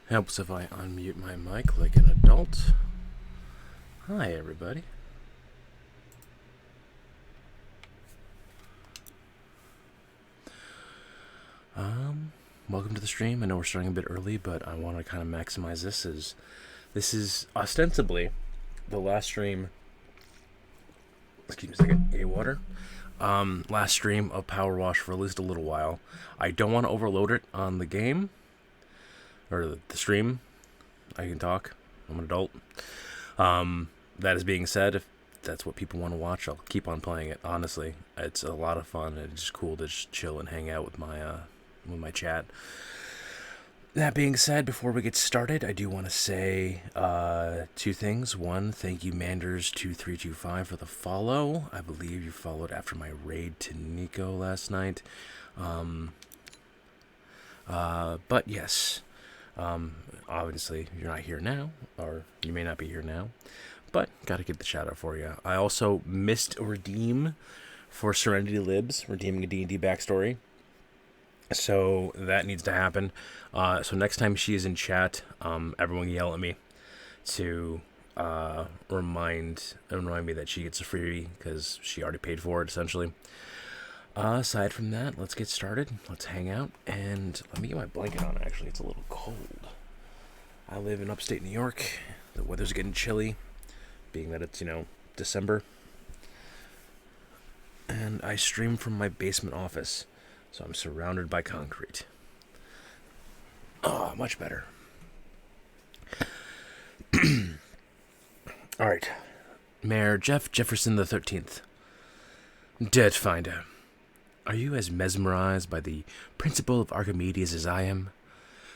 Helps if I unmute my mic like an adult. Hi, everybody. Welcome to the stream. I know we're starting a bit early, but I want to kind of maximize this as this is ostensibly the last stream. Excuse me a second. Get water. Last stream of Powerwash for at least a little while. I don't want to overload it on the game or the stream. I can talk. I'm an adult. That is being said, if that's what people want to watch, I'll keep on playing it. Honestly, it's a lot of fun. It's just cool to just chill and hang out with my chat. That being said, before we get started, I do want to say two things. One, thank you Manders2325 for the follow. I believe you followed after my raid to Nico last night. But yes, obviously you're not here now, or you may not be here now, but gotta get the shout out for you. I also missed a redeem for Serenity Libs, redeeming a D&D backstory. So that needs to happen. So next time she is in chat, everyone yell at me to remind me that she gets a freebie because she already paid for it, essentially. Aside from that, let's get started. Let's hang out, and let me get my blanket on. Actually, it's a little cold. I live in upstate New York. The weather's getting chilly, being that it's, December. And I stream from my basement office. So I'm surrounded by concrete. Oh, much better. Alright. Mayor Jeff Jefferson the 13th. Debt Finder. Are you as mesmerized by the principle of Archimedes as I am?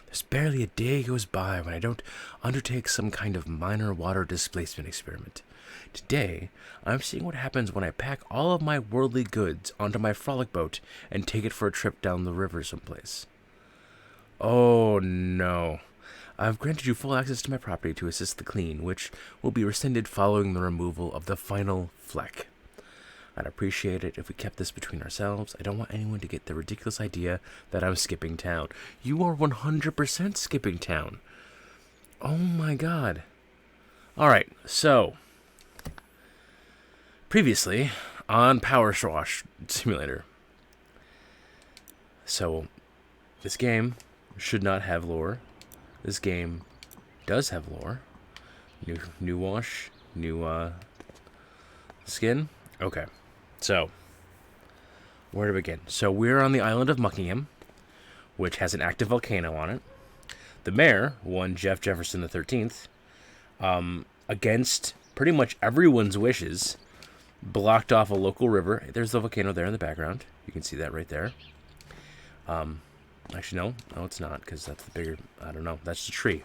There's barely a day goes by when I don't undertake some kind of minor water displacement experiment. Today, I'm seeing what happens when I pack all of my worldly goods onto my frolic boat and take it for a trip down the river someplace. Oh no. I've granted you full access to my property to assist the clean, which will be rescinded following the removal of the final fleck. I'd appreciate it if we kept this between ourselves. I don't want anyone to get the ridiculous idea that I'm skipping town. You are 100% skipping town. Oh my god. Alright, so previously on Powerwash Simulator. So, this game should not have lore. This game does have lore. New wash, new skin. Okay, so where to begin? So we're on the island of Muckingham, which has an active volcano on it. The mayor, one Jeff Jefferson the 13th, against pretty much everyone's wishes, blocked off a local river. There's the volcano there in the background. You can see that right there. Actually, no, it's not, because that's the bigger, I don't know, that's the tree.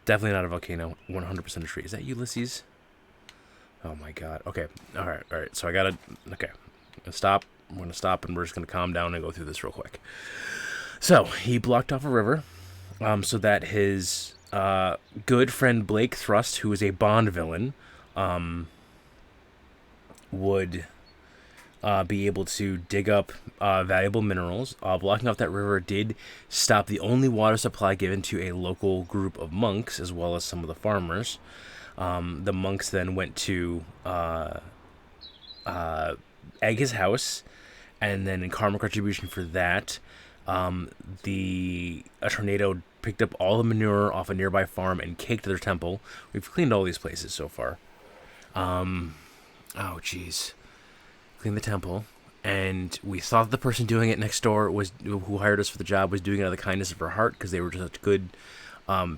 Definitely not a volcano, 100% a tree. Is that Ulysses? Oh my god. Okay, alright, so I gotta, okay, I'm gonna stop, and we're just gonna calm down and go through this real quick. So, he blocked off a river, so that his good friend Blake Thrust, who is a Bond villain, would be able to dig up valuable minerals. Blocking off that river did stop the only water supply given to a local group of monks, as well as some of the farmers. The monks then went to egg his house, and then in karmic retribution for that, a tornado picked up all the manure off a nearby farm and caked their temple. We've cleaned all these places so far. Oh, jeez. Clean the temple, and we thought the person doing it next door who hired us for the job was doing it out of the kindness of her heart because they were just such good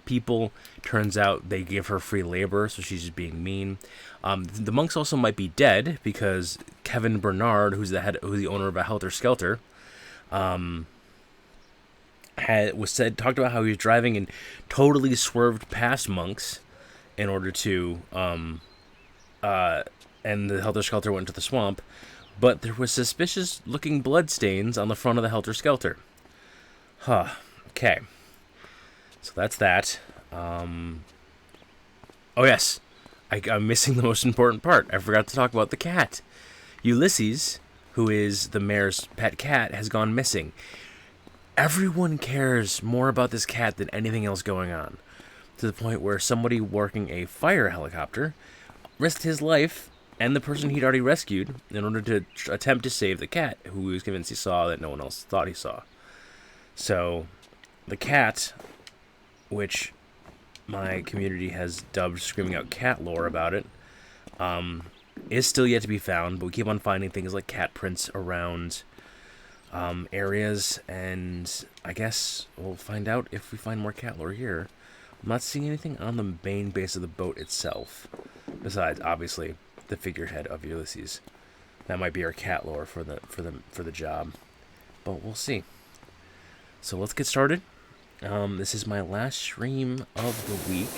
people. Turns out they give her free labor, so she's just being mean. The monks also might be dead because Kevin Bernard, who's the owner of a Helter Skelter, talked about how he was driving and totally swerved past monks in order to and the Helter Skelter went into the swamp, but there was suspicious looking bloodstains on the front of the Helter Skelter. Okay. So that's that. Oh yes, I'm missing the most important part. I forgot to talk about the cat. Ulysses, who is the mayor's pet cat, has gone missing. Everyone cares more about this cat than anything else going on. To the point where somebody working a fire helicopter risked his life and the person he'd already rescued in order to attempt to save the cat, who he was convinced he saw that no one else thought he saw. So, the cat, which my community has dubbed Screaming Out Cat Lore about it, is still yet to be found, but we keep on finding things like cat prints around areas, and I guess we'll find out if we find more cat lore here. I'm not seeing anything on the main base of the boat itself, besides obviously the figurehead of Ulysses. That might be our cat lore for the job, but we'll see. So let's get started. This is my last stream of the week.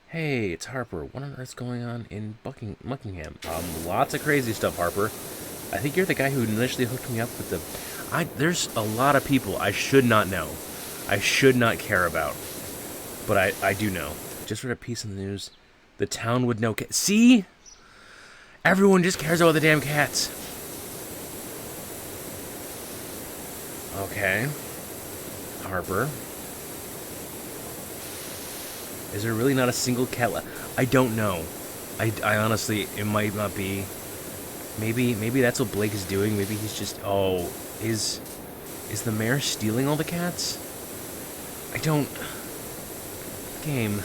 Hey, it's Harper. What on earth's going on in Buckingham? Lots of crazy stuff, Harper. I think you're the guy who initially hooked me up with the... There's a lot of people I should not know. I should not care about. But I do know. Just read a piece in the news. The town would know... See? Everyone just cares about the damn cats. Okay. Harper. Is there really not a single cat left? I don't know. I honestly, it might not be... Maybe that's what Blake is doing. Maybe he's just... Oh, is the mayor stealing all the cats? I don't... Game.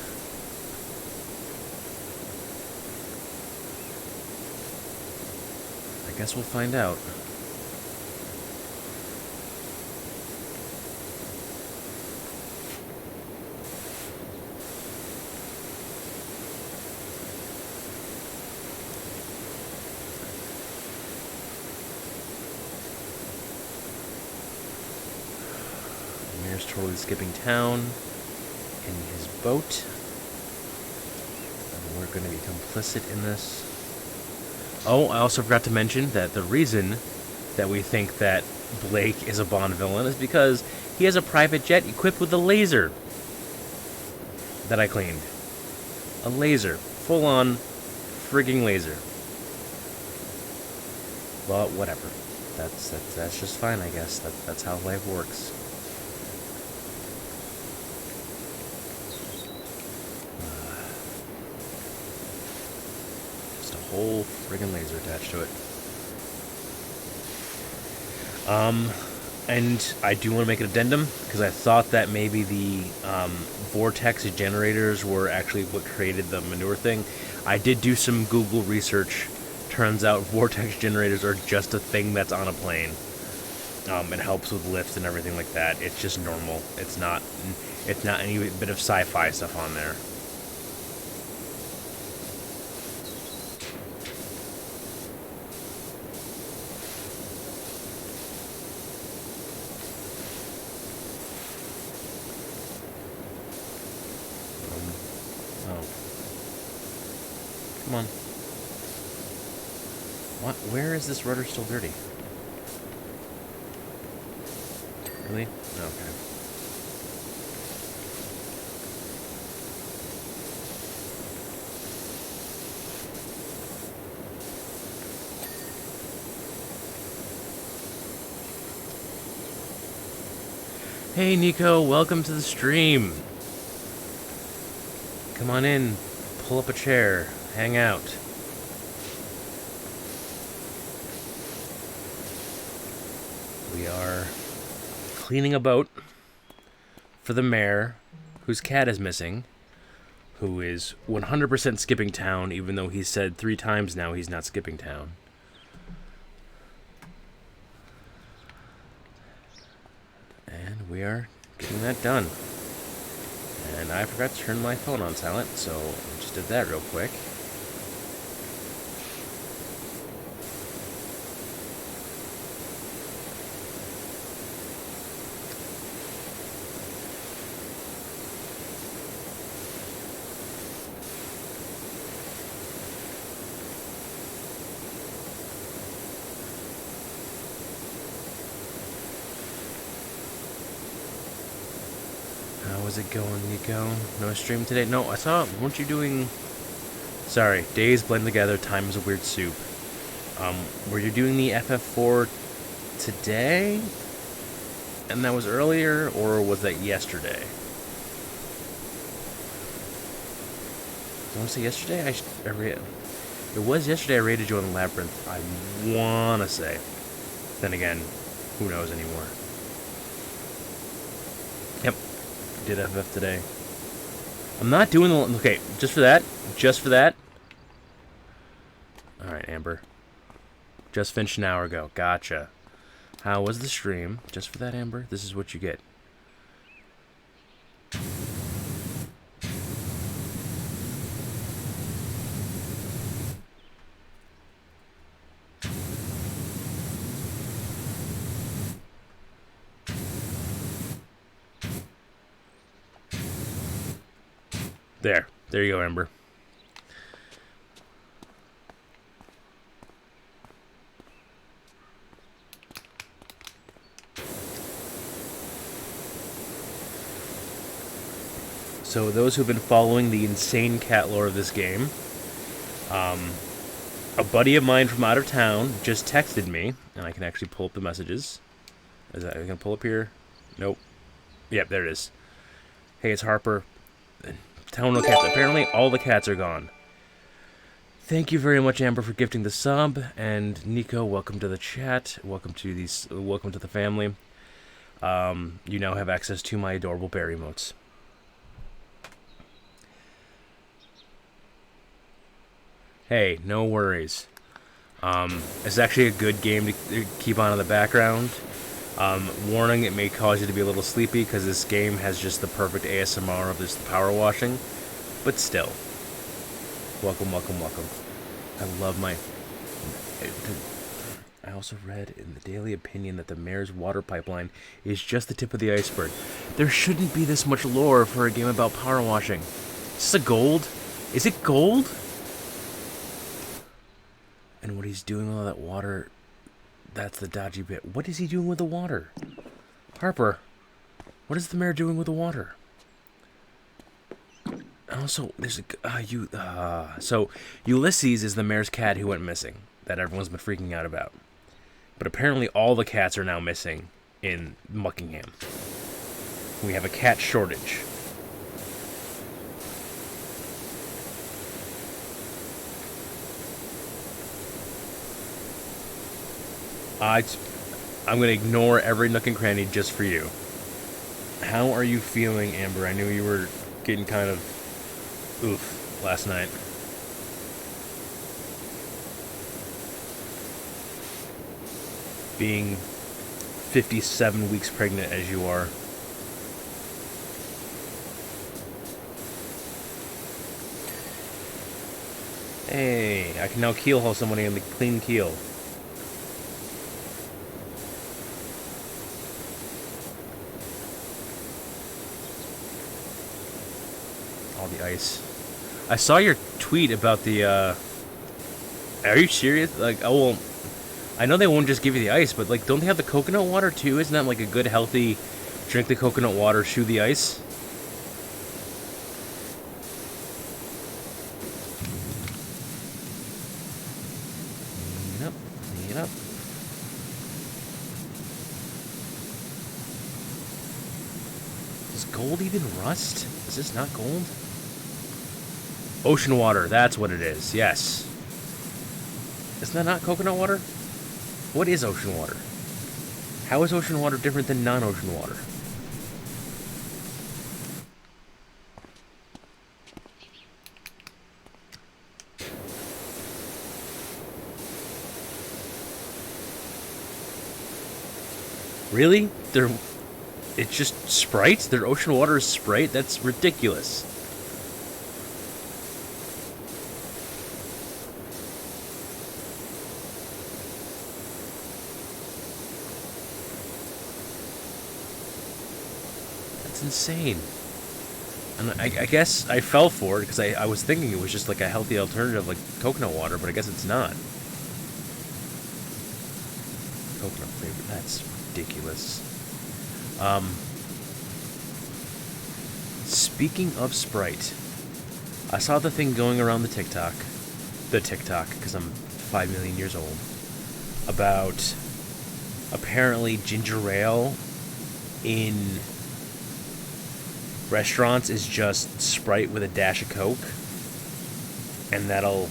I guess we'll find out. Totally skipping town in his boat, and we're going to be complicit in this. Oh, I also forgot to mention that the reason that we think that Blake is a Bond villain is because he has a private jet equipped with a laser that I cleaned. A laser. Full-on frigging laser. Well, whatever. That's just fine, I guess. That's how life works. Whole friggin' laser attached to it. And I do want to make an addendum, because I thought that maybe the vortex generators were actually what created the manure thing. I did do some Google research. Turns out vortex generators are just a thing that's on a plane. It helps with lifts and everything like that. It's just normal. It's not any bit of sci-fi stuff on there. Come on. What? Where is this rudder still dirty? Really? Okay. Hey Nico, welcome to the stream. Come on in, pull up a chair. Hang out. We are cleaning a boat for the mayor, whose cat is missing, who is 100% skipping town, even though he said 3 times now he's not skipping town. And we are getting that done. And I forgot to turn my phone on silent, so I just did that real quick. How's it going, Nico? No stream today? No, I saw. Weren't you doing... Sorry, days blend together, time is a weird soup. Were you doing the FF4 today? And that was earlier, or was that yesterday? I want to say yesterday. It was yesterday. I raided you on the Labyrinth. I wanna say. Then again, who knows anymore? Yep, did FF today. I'm not doing the... Okay, just for that. Alright, Amber. Just finished an hour ago. Gotcha. How was the stream? Just for that, Amber, this is what you get. There you go, Amber. So those who've been following the insane cat lore of this game, a buddy of mine from out of town just texted me, and I can actually pull up the messages. Is that I can pull up here? Nope. Yep, there it is. Hey, it's Harper. Town no cats. Apparently, all the cats are gone. Thank you very much, Amber, for gifting the sub, and Nico, welcome to the chat. Welcome to the family. You now have access to my adorable bear emotes. Hey, no worries. It's actually a good game to keep on in the background. Warning, it may cause you to be a little sleepy because this game has just the perfect ASMR of this power washing. But still. Welcome, welcome, welcome. I love my... I also read in the Daily Opinion that the mayor's water pipeline is just the tip of the iceberg. There shouldn't be this much lore for a game about power washing. Is this a gold? Is it gold? And what he's doing with all that water... That's the dodgy bit. What is he doing with the water? Harper, what is the mayor doing with the water? Also, there's a... So, Ulysses is the mayor's cat who went missing, that everyone's been freaking out about. But apparently all the cats are now missing in Muckingham. We have a cat shortage. I'm going to ignore every nook and cranny just for you. How are you feeling, Amber? I knew you were getting kind of oof last night. Being 57 weeks pregnant as you are. Hey, I can now keel haul somebody in the clean keel. The ice. I saw your tweet about the are you serious? Like, oh well, I know they won't just give you the ice, but like, don't they have the coconut water too? Isn't that like a good healthy drink the coconut water, chew the ice? Clean it up. Does gold even rust? Is this not gold? Ocean water, that's what it is, yes. Isn't that not coconut water? What is ocean water? How is ocean water different than non-ocean water? Really? It's just Sprite? Their ocean water is Sprite? That's ridiculous. Insane. And I guess I fell for it because I was thinking it was just like a healthy alternative like coconut water, but I guess it's not. Coconut flavor, that's ridiculous. Speaking of Sprite, I saw the thing going around the TikTok, because I'm 5 million years old, about apparently ginger ale in restaurants is just Sprite with a dash of Coke, and that'll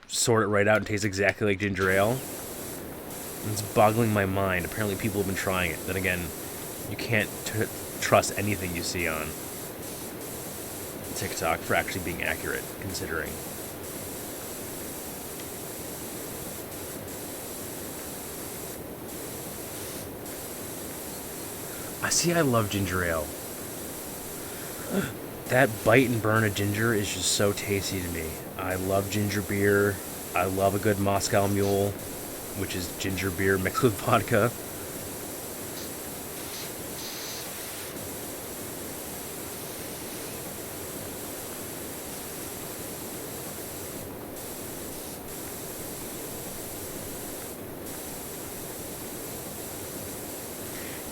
sort it right out and taste exactly like ginger ale. It's boggling my mind. Apparently people have been trying it. Then again, you can't trust anything you see on TikTok for actually being accurate, considering. I love ginger ale. That bite and burn of ginger is just so tasty to me. I love ginger beer. I love a good Moscow Mule, which is ginger beer mixed with vodka.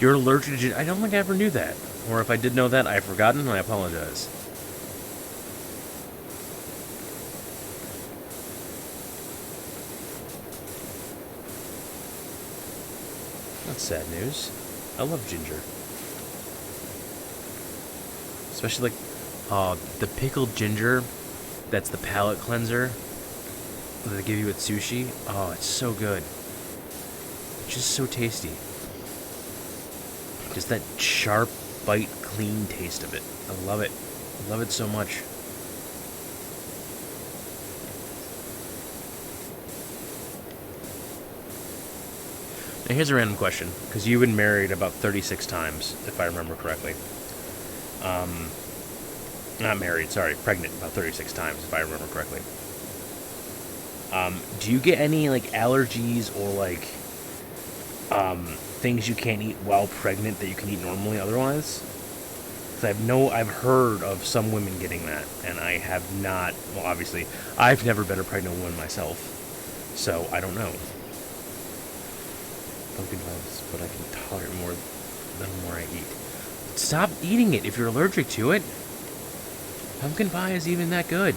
You're allergic to ginger? I don't think I ever knew that. Or if I did know that, I've forgotten and I apologize. That's sad news. I love ginger. Especially the pickled ginger, that's the palate cleanser that they give you at sushi. Oh, it's so good. It's just so tasty. Just that sharp, bite, clean taste of it. I love it. I love it so much. Now here's a random question, because you've been married about 36 times, if I remember correctly. Not married, sorry, pregnant about 36 times, if I remember correctly. Do you get any, allergies or, things you can't eat while pregnant that you can eat normally otherwise? Because I've heard of some women getting that, and I have not. Well, obviously, I've never been a pregnant woman myself, so I don't know. Pumpkin vibes, but I can tolerate more the more I eat. Stop eating it if you're allergic to it. Pumpkin pie is even that good.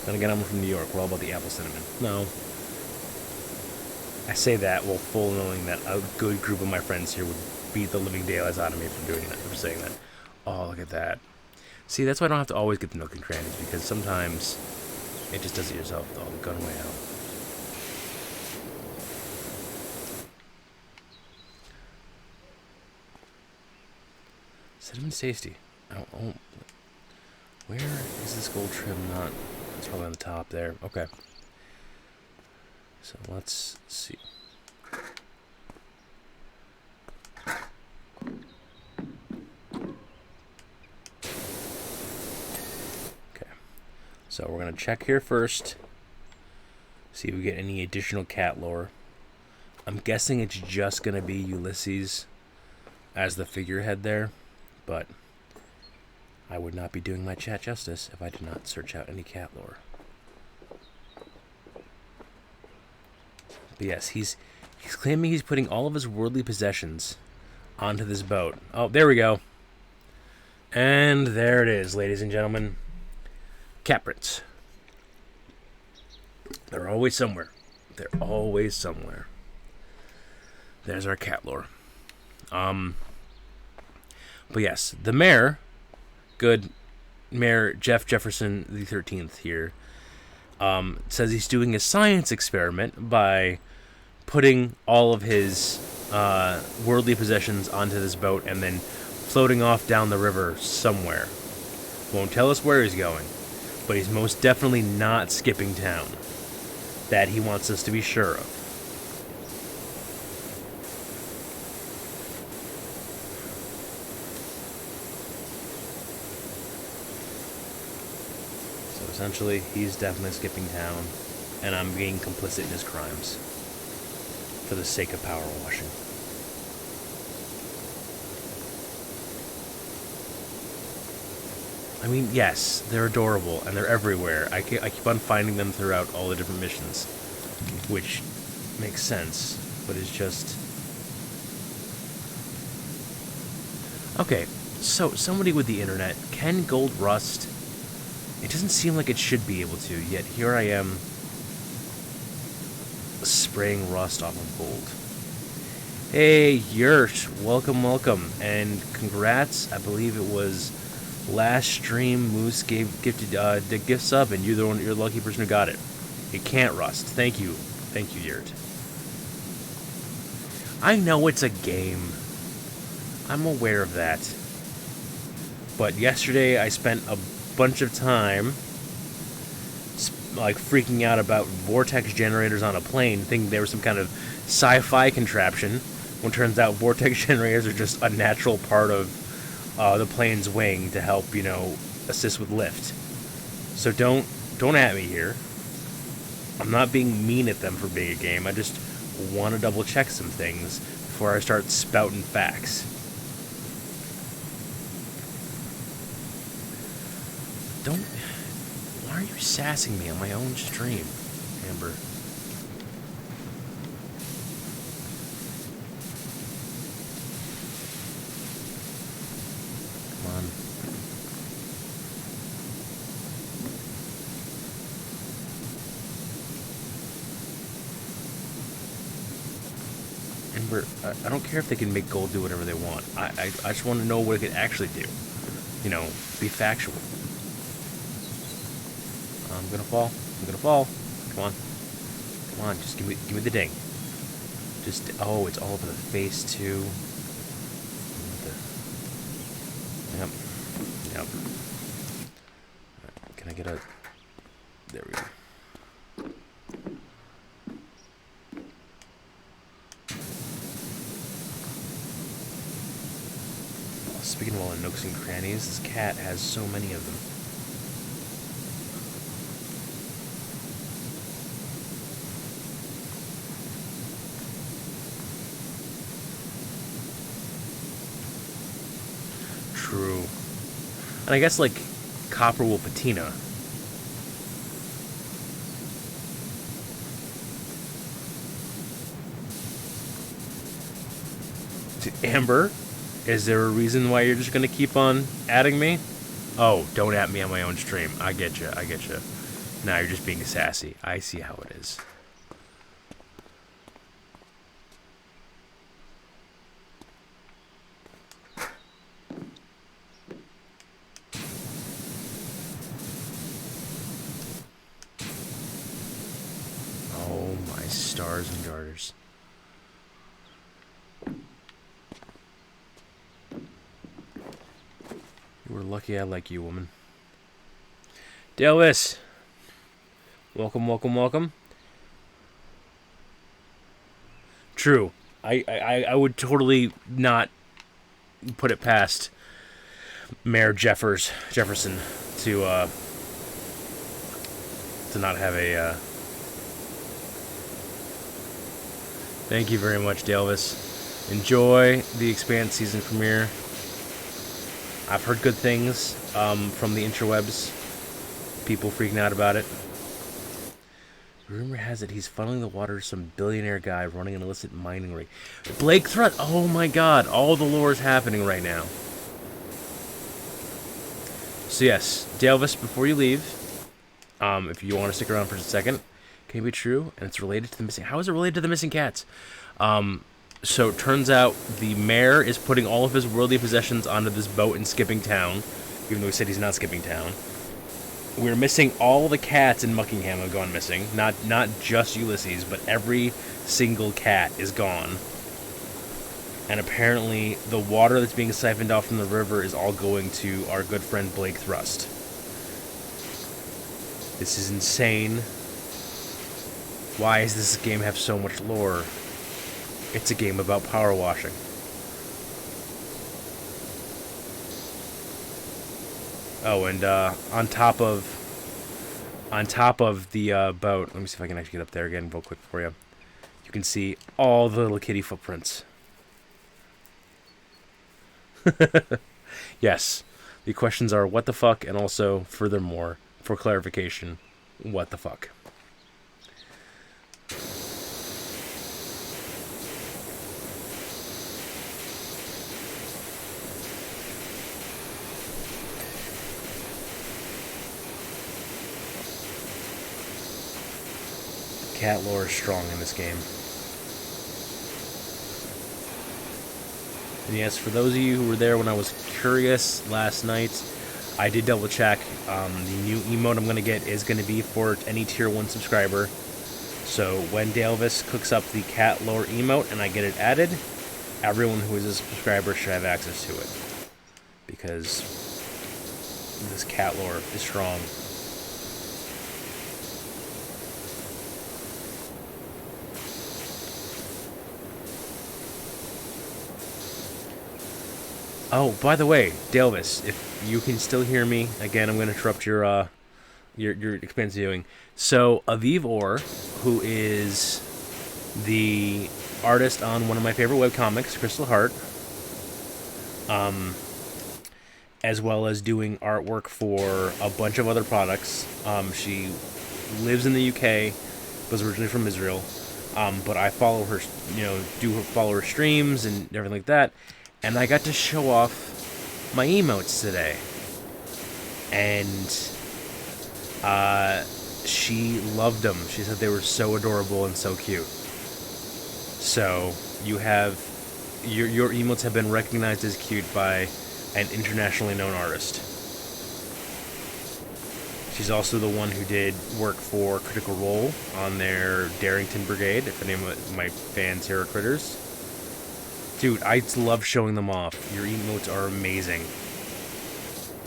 Then again, I'm from New York. We're all about the apple cinnamon. No. I say that while full knowing that a good group of my friends here would beat the living daylights out of me for doing that, for saying that. Oh, look at that. See, that's why I don't have to always get the nook and crannies, because sometimes it just does it yourself, all the gun way out. Cinnamon's tasty. Oh, where is this gold trim? Not. It's probably on the top there. Okay. So let's see. Okay. So we're going to check here first. See if we get any additional cat lore. I'm guessing it's just going to be Ulysses as the figurehead there. But I would not be doing my chat justice if I did not search out any cat lore. But yes, he's claiming he's putting all of his worldly possessions onto this boat. Oh, there we go. And there it is, ladies and gentlemen. Cat prints. They're always somewhere. They're always somewhere. There's our cat lore. But yes, the mayor, good Mayor Jeff Jefferson the 13th here, says he's doing a science experiment by putting all of his worldly possessions onto this boat and then floating off down the river somewhere. Won't tell us where he's going, but he's most definitely not skipping town. That he wants us to be sure of. So essentially, he's definitely skipping town, and I'm being complicit in his crimes for the sake of power washing. I mean, yes, they're adorable, and they're everywhere. I keep on finding them throughout all the different missions, which makes sense, but it's just... Okay, so somebody with the internet, can gold rust? It doesn't seem like it should be able to, yet here I am spraying rust off of gold. Hey, Yurt, welcome, and congrats. I believe it was last stream Moose gifted the gift sub, and you're the lucky person who got it. It can't rust. Thank you, Yurt. I know it's a game. I'm aware of that. But yesterday I spent a bunch of time like freaking out about vortex generators on a plane, thinking they were some kind of sci-fi contraption, when it turns out vortex generators are just a natural part of the plane's wing to help, assist with lift. So don't at me here. I'm not being mean at them for being a game. I just want to double check some things before I start spouting facts. Why are you sassing me on my own stream, Amber? Come on. Amber, I don't care if they can make gold do whatever they want. I just want to know what it could actually do. Be factual. I'm gonna fall. Come on. Just give me the ding. It's all over the face too. Yep. Can I get a? There we go. Speaking of all the nooks and crannies, this cat has so many of them. True. And I guess, copper will patina. Amber, is there a reason why you're just gonna keep on adding me? Oh, don't at me on my own stream. I get you. Now you're just being sassy. I see how it is. Oh, my stars and garters. You were lucky I like you, woman. Delvis! Welcome. True. I would totally not put it past Mayor Jefferson to not have a Thank you very much, Delvis. Enjoy the Expanse season premiere. I've heard good things from the interwebs. People freaking out about it. Rumor has it he's funneling the water to some billionaire guy running an illicit mining rig. Blake Thrust! Oh my god, all the lore is happening right now. So yes, Delvis, before you leave, if you want to stick around for just a second, can it be true? And it's related to the missing... How is it related to the missing cats? So it turns out the mayor is putting all of his worldly possessions onto this boat in Skipping Town, even though he said he's not Skipping Town. We're missing all the cats in Muckingham have gone missing. Not just Ulysses, but every single cat is gone. And apparently the water that's being siphoned off from the river is all going to our good friend Blake Thrust. This is insane. Why does this game have so much lore? It's a game about power washing. Oh, and on top of the boat, let me see if I can actually get up there again real quick for you. You can see all the little kitty footprints. Yes, the questions are what the fuck, and also, furthermore, for clarification, what the fuck. cat lore is strong in this game. And yes, for those of you who were there when I was curious last night, I did double check. The new emote I'm going to get is going to be for any tier 1 subscriber. So when Dalvis cooks up the cat lore emote and I get it added, everyone who is a subscriber should have access to it. Because this cat lore is strong. Oh, by the way, Dalvis, if you can still hear me, again, I'm going to interrupt your expansive viewing. So, Aviv Or, who is the artist on one of my favorite webcomics, Crystal Heart, as well as doing artwork for a bunch of other products. She lives in the UK, was originally from Israel, but I follow her, follow her streams and everything like that. And I got to show off my emotes today. And she loved them. She said they were so adorable and so cute. So you have your emotes have been recognized as cute by an internationally known artist. She's also the one who did work for Critical Role on their Darrington Brigade, if any of my fans here are critters. Dude, I love showing them off. Your emotes are amazing.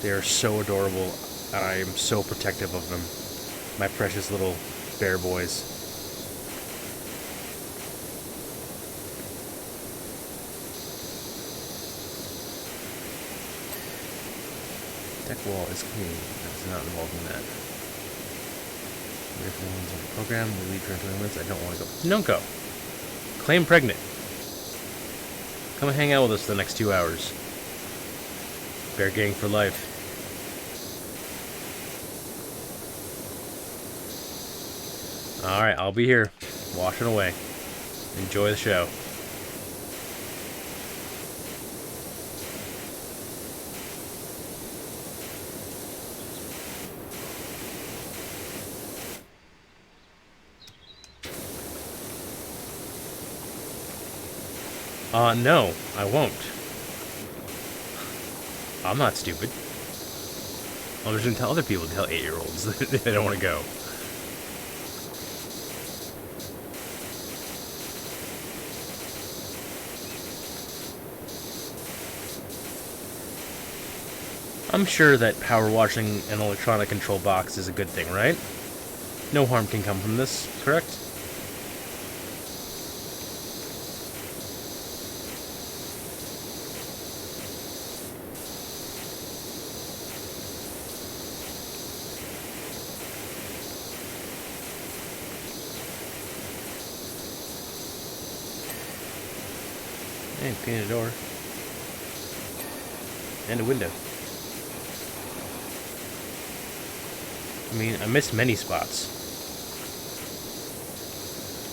They are so adorable, and I am so protective of them. My precious little bear boys. Deck wall is clean. That's not involved in that. Wait for ones on the program. We leave for 20 minutes. I don't want to go. Don't go. Claim pregnant. Come and hang out with us for the next 2 hours. Bear gang for life. Alright, I'll be here. Washing away. Enjoy the show. No, I won't. I'm not stupid. I'm just gonna tell other people to tell 8-year-olds that they don't want to go. I'm sure that power washing an electronic control box is a good thing, right? No harm can come from this, correct? And paint a door. And a window. I mean, I missed many spots.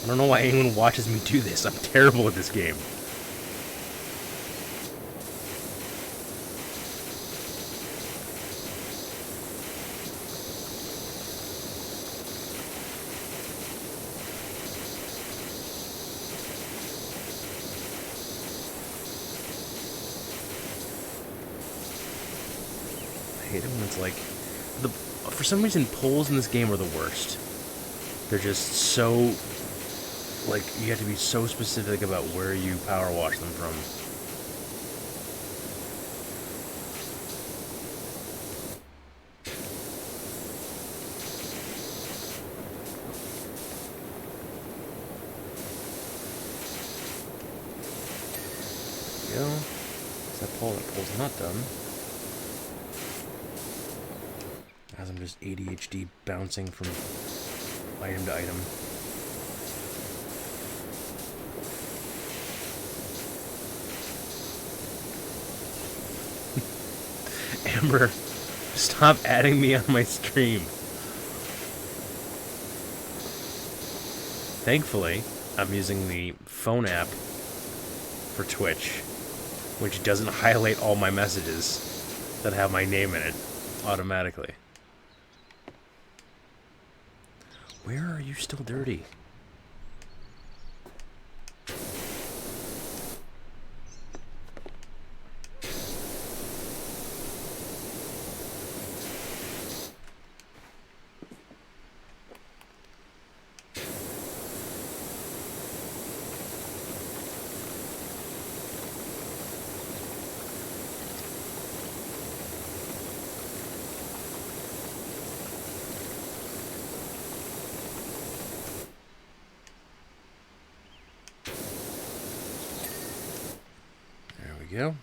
I don't know why anyone watches me do this. I'm terrible at this game. I hate it when it's like... For some reason, polls in this game are the worst. They're just so... Like, you have to be so specific about where you power wash them from. There we go. It's that pole. That pole's not done. As I'm just ADHD bouncing from item to item. Amber, stop adding me on my stream. Thankfully, I'm using the phone app for Twitch, which doesn't highlight all my messages that have my name in it automatically. Where are you still dirty? go.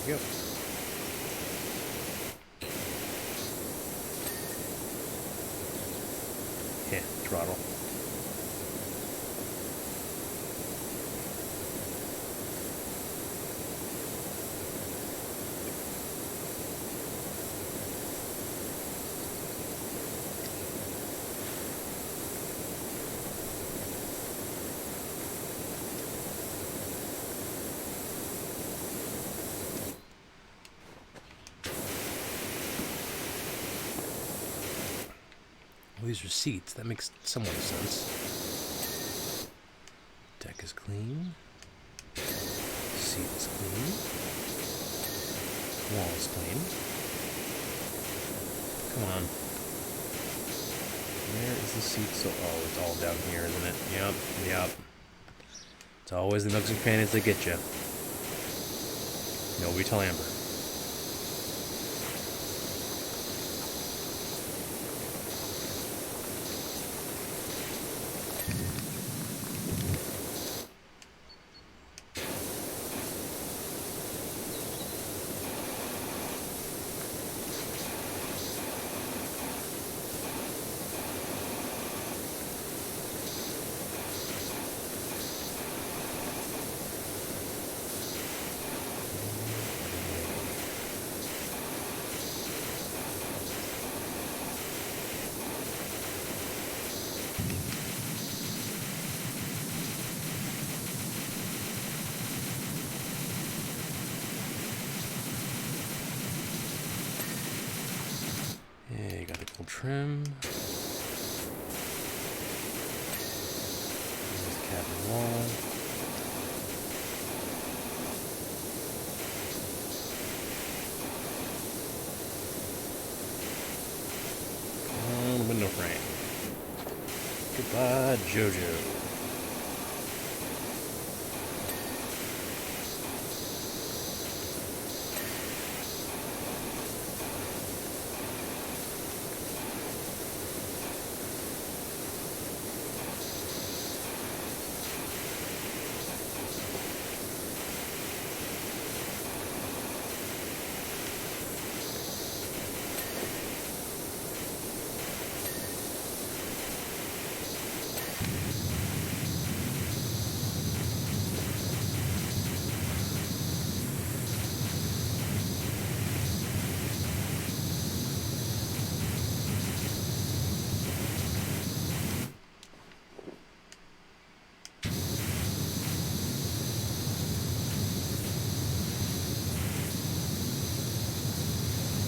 Yep. Yeah, throttle. Well, these are seats. That makes somewhat of sense. Deck is clean. Seat is clean. Wall is clean. Come on. Where is the seat? So, oh, it's all down here, isn't it? Yep, yep. It's always the nooks and crannies that get you. Nobody tell Amber. Yeah, you got the gold trim. There's the cabin wall. Window frame. Goodbye, Jojo.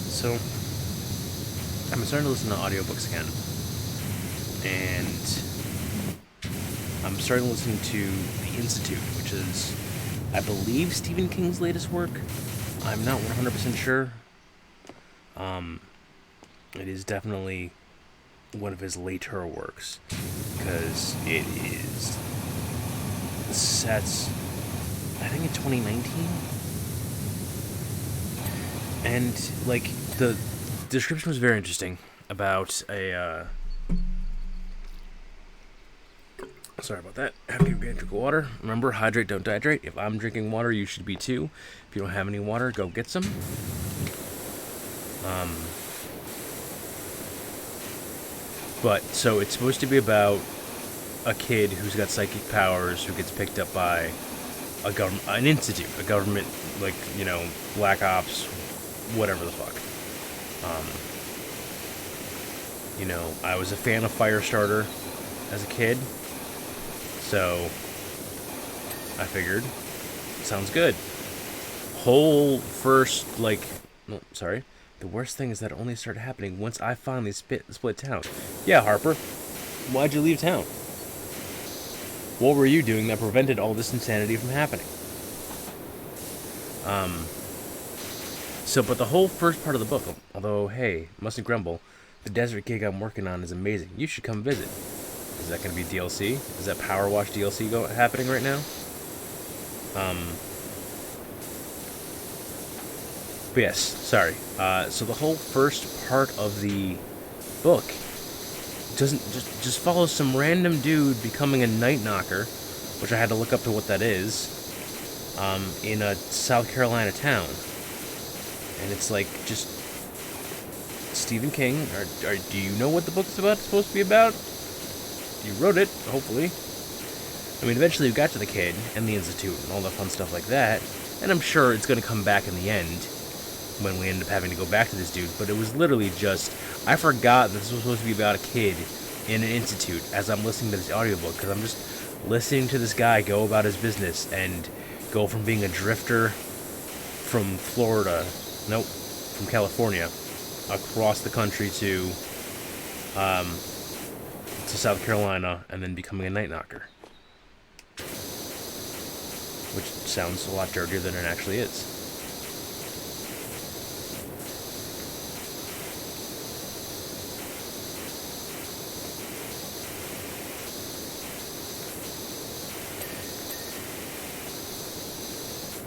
So, I'm starting to listen to audiobooks again. And I'm starting to listen to The Institute, which is, I believe, Stephen King's latest work. I'm not 100% sure. It is definitely one of his later works, because it is set, I think, in 2019. And, like, the description was very interesting about a, sorry about that. Have to drink water. Remember, hydrate, don't dehydrate. If I'm drinking water, you should be too. If you don't have any water, go get some. But, so it's supposed to be about a kid who's got psychic powers who gets picked up by an institute, a government, like, you know, black ops, whatever the fuck. You know, I was a fan of Firestarter as a kid, so I figured, sounds good. Whole first, like, no, sorry. The worst thing is that it only started happening once I finally split town. Yeah, Harper. Why'd you leave town? What were you doing that prevented all this insanity from happening? So, but the whole first part of the book, although, hey, mustn't grumble, the desert gig I'm working on is amazing. You should come visit. Is that going to be DLC? Is that Powerwash DLC happening right now? But yes, sorry. So the whole first part of the book doesn't just follows some random dude becoming a night knocker, which I had to look up to what that is, in a South Carolina town. And it's like, just Stephen King, or do you know what the book's supposed to be about? You wrote it, hopefully. I mean, eventually we got to the kid and the institute and all the fun stuff like that, and I'm sure it's going to come back in the end when we end up having to go back to this dude, but it was literally just, I forgot that this was supposed to be about a kid in an institute as I'm listening to this audiobook, because I'm just listening to this guy go about his business and go from being a drifter from from California, across the country to South Carolina, and then becoming a night knocker. Which sounds a lot dirtier than it actually is.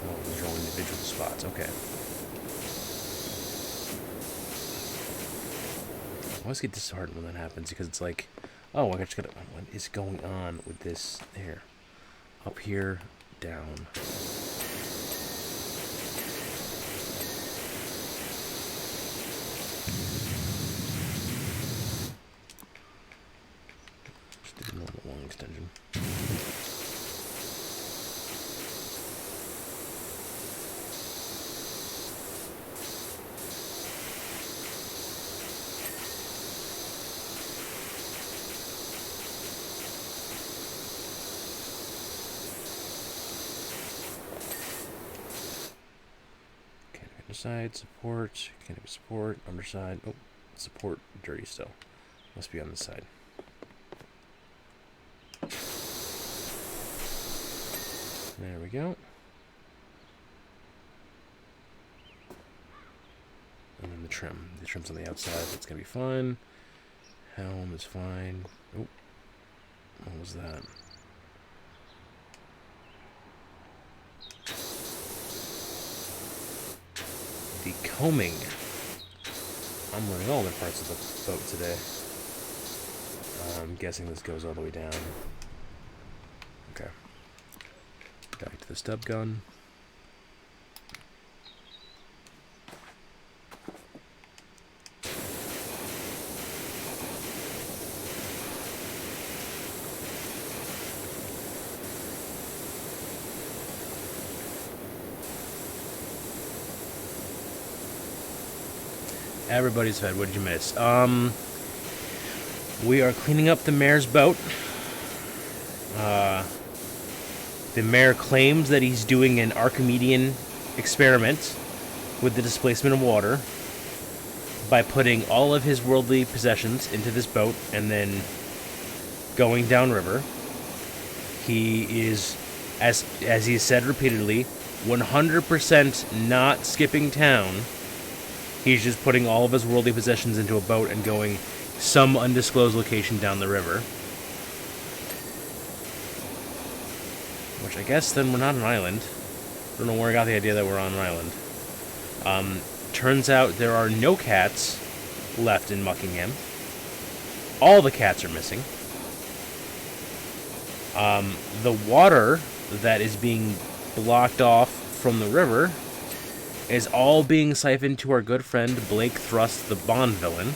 Oh, these are all individual spots, okay. I always get disheartened when that happens, because it's like, oh, I just gotta, what is going on with this there? Up here, down. Just do a normal long extension. Underside, support, canopy support, underside, oh, support, dirty still. Must be on this side. There we go. And then the trim. The trim's on the outside, that's gonna be fine. Helm is fine. Oh, what was that? The combing. I'm learning all the parts of the boat today. I'm guessing this goes all the way down. Okay. Back to the stub gun. Everybody's fed. What did you miss? We are cleaning up the mayor's boat. The mayor claims that he's doing an Archimedean experiment with the displacement of water by putting all of his worldly possessions into this boat and then going downriver. He is, as he has said repeatedly, 100% not skipping town. He's just putting all of his worldly possessions into a boat and going some undisclosed location down the river. Which I guess then we're not an island. I don't know where I got the idea that we're on an island. Turns out there are no cats left in Muckingham. All the cats are missing. The water that is being blocked off from the river is all being siphoned to our good friend Blake Thrust, the Bond villain,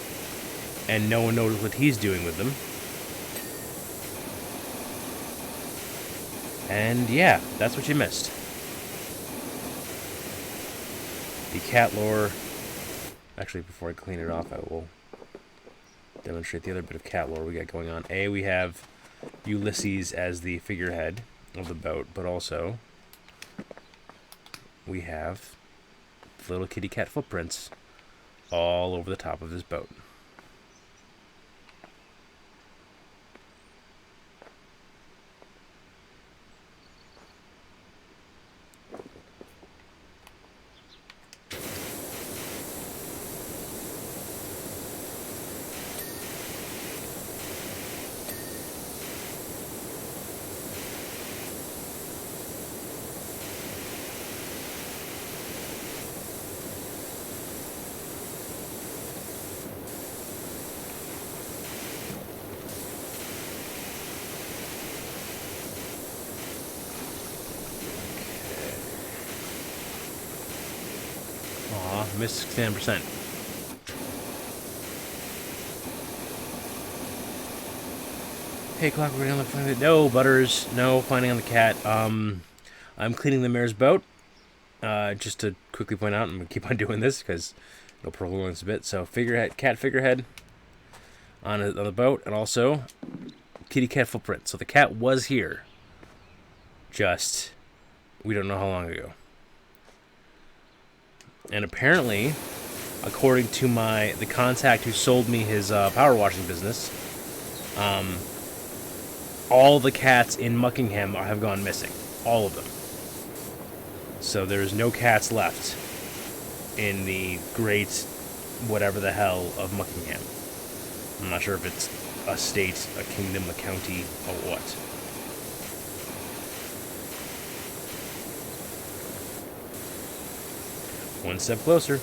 and no one knows what he's doing with them. And yeah, that's what you missed. The cat lore. Actually, before I clean it off, I will demonstrate the other bit of cat lore we got going on. We have Ulysses as the figurehead of the boat, but also we have little kitty cat footprints all over the top of this boat. Aw, missed 10%. Hey, Clock, we're gonna find it. No, Butters. No, finding on the cat. I'm cleaning the mayor's boat. Just to quickly point out, I'm gonna keep on doing this because it'll prolong this a bit. So, cat figurehead on the boat, and also kitty cat footprint. So the cat was here. Just, we don't know how long ago. And apparently, according to the contact who sold me his power washing business, all the cats in Muckingham have gone missing. All of them. So there's no cats left in the great whatever the hell of Muckingham. I'm not sure if it's a state, a kingdom, a county, or what. One step closer.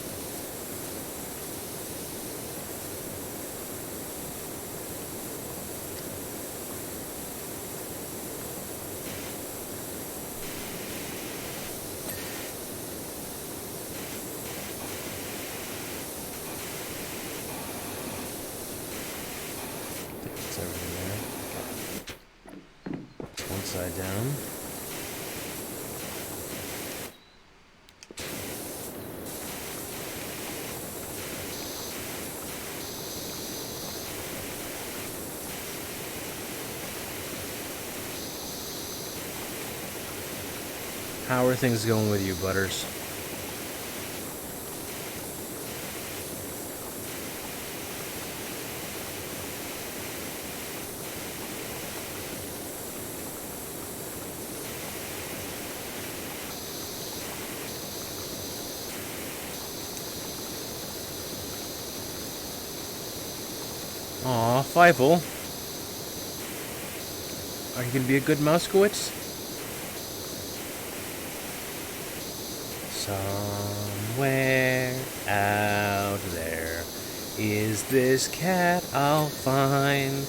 It's everything there. One side down. How are things going with you, Butters? Aw, Fievel. Are you gonna be a good Mousekewitz? Somewhere out there is this cat I'll find.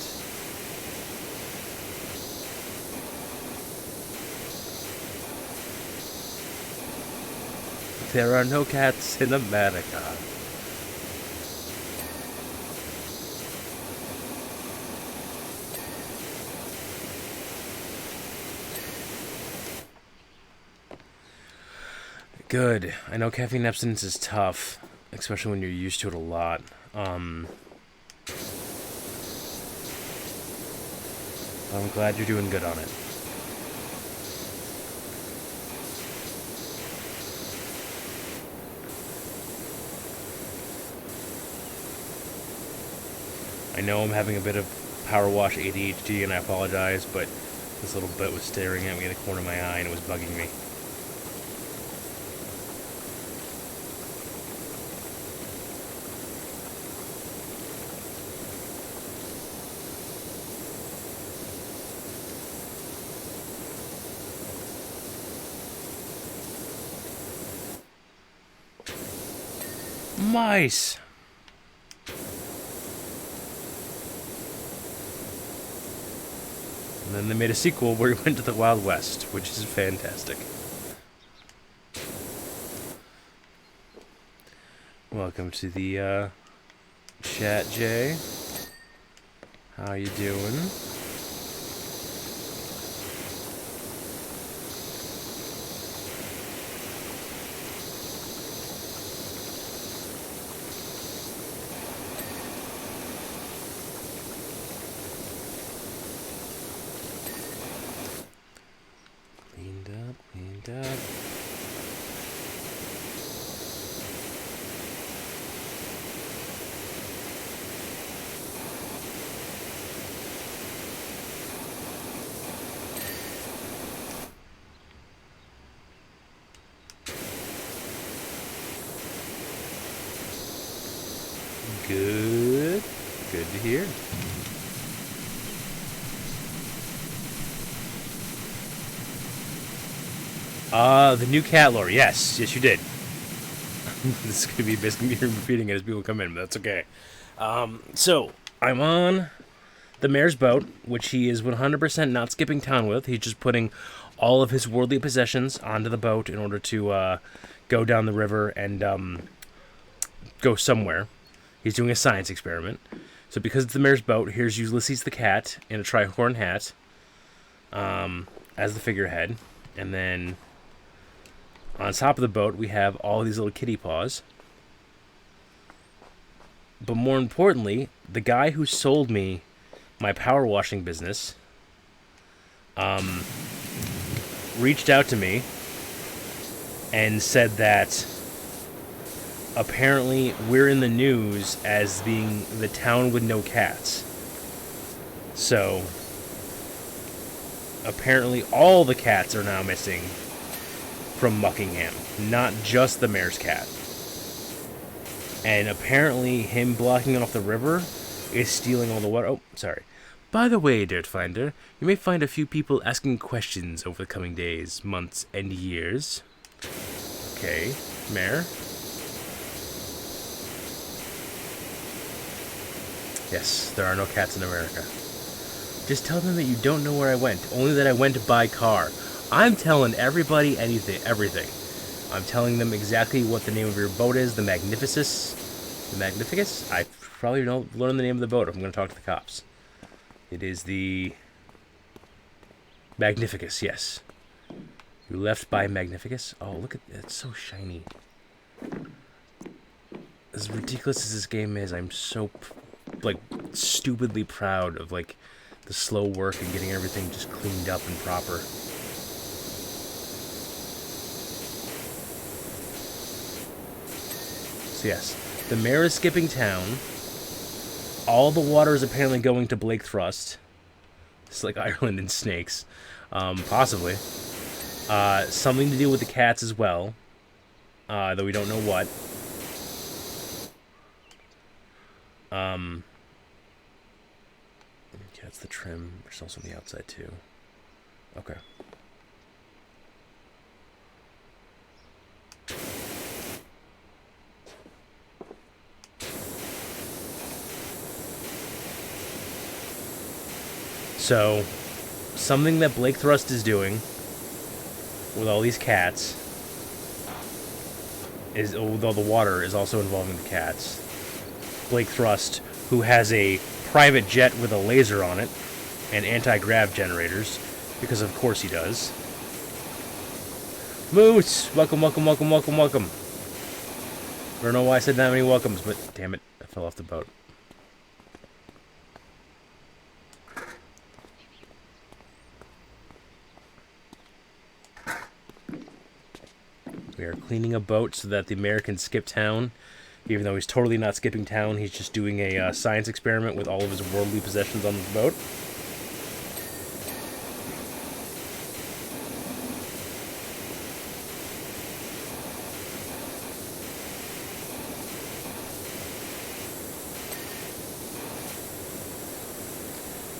There are no cats in America. Good. I know caffeine abstinence is tough, especially when you're used to it a lot. I'm glad you're doing good on it. I know I'm having a bit of power wash ADHD, and I apologize, but this little bit was staring at me in the corner of my eye, and it was bugging me. Mice! And then they made a sequel where he went to the Wild West, which is fantastic. Welcome to the chat, Jay. How you doing? Cleaned up. Good. Good to hear. The new cat lore. Yes, you did. This is gonna be basically me repeating it as people come in, but that's okay. So I'm on the mayor's boat, which he is 100% not skipping town with. He's just putting all of his worldly possessions onto the boat in order to go down the river and go somewhere. He's doing a science experiment. So because it's the mayor's boat, here's Ulysses the cat in a tricorn hat as the figurehead. And then on top of the boat, we have all these little kitty paws. But more importantly, the guy who sold me my power washing business reached out to me and said that apparently we're in the news as being the town with no cats. So apparently all the cats are now missing from Muckingham, not just the mayor's cat. And apparently him blocking off the river is stealing all the water. Oh, sorry. By the way, Dirtfinder, you may find a few people asking questions over the coming days, months, and years. Okay, Mayor. Yes, there are no cats in America. Just tell them that you don't know where I went, only that I went by car. I'm telling everybody everything. I'm telling them exactly what the name of your boat is, the Magnificus. The Magnificus? I probably don't learn the name of the boat if I'm going to talk to the cops. It is the Magnificus, yes. You left by Magnificus? Oh, look at it. It's so shiny. As ridiculous as this game is, I'm so, like, stupidly proud of, like, the slow work and getting everything just cleaned up and proper. So yes, the mayor is skipping town. All the water is apparently going to Blake Thrust. It's like Ireland and snakes. Possibly. Something to do with the cats as well. Though we don't know what. Okay, that's the trim. There's also on the outside too. Okay. So, something that Blake Thrust is doing with all these cats is, although the water is also involving the cats. Blake Thrust, who has a private jet with a laser on it and anti-grav generators, because of course he does. Moose! Welcome, welcome, welcome, welcome, welcome. I don't know why I said that many welcomes, but damn it, I fell off the boat. We are cleaning a boat so that the mayor can skip town. Even though he's totally not skipping town, he's just doing a science experiment with all of his worldly possessions on the boat.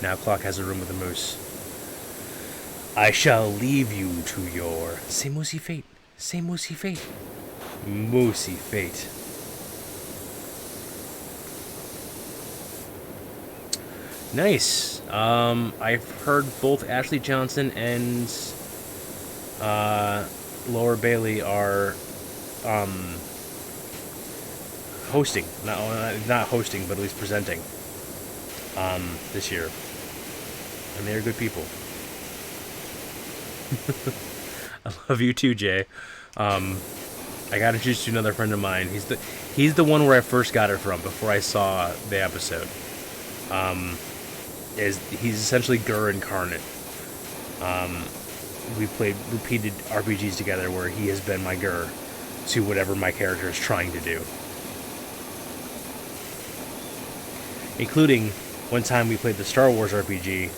Now Clock has a room with a moose. I shall leave you to your... Say moosey fate. Say moosey fate. Moosey fate. Nice. I've heard both Ashley Johnson and Laura Bailey are hosting. Not hosting, but at least presenting this year. And they're good people. I love you too, Jay. I got introduced to another friend of mine. He's the one where I first got it from before I saw the episode. He's essentially Gur incarnate. We played repeated RPGs together where he has been my Gur to whatever my character is trying to do. Including one time we played the Star Wars RPG,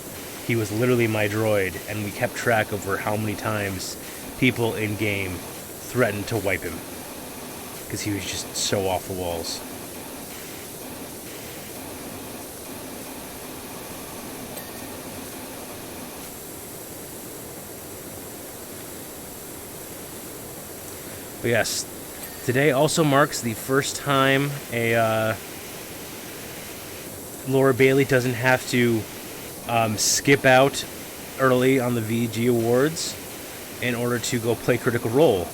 he was literally my droid, and we kept track over how many times people in-game threatened to wipe him. Because he was just so off the walls. But yes, today also marks the first time a Laura Bailey doesn't have to skip out early on the VG Awards in order to go play Critical Role.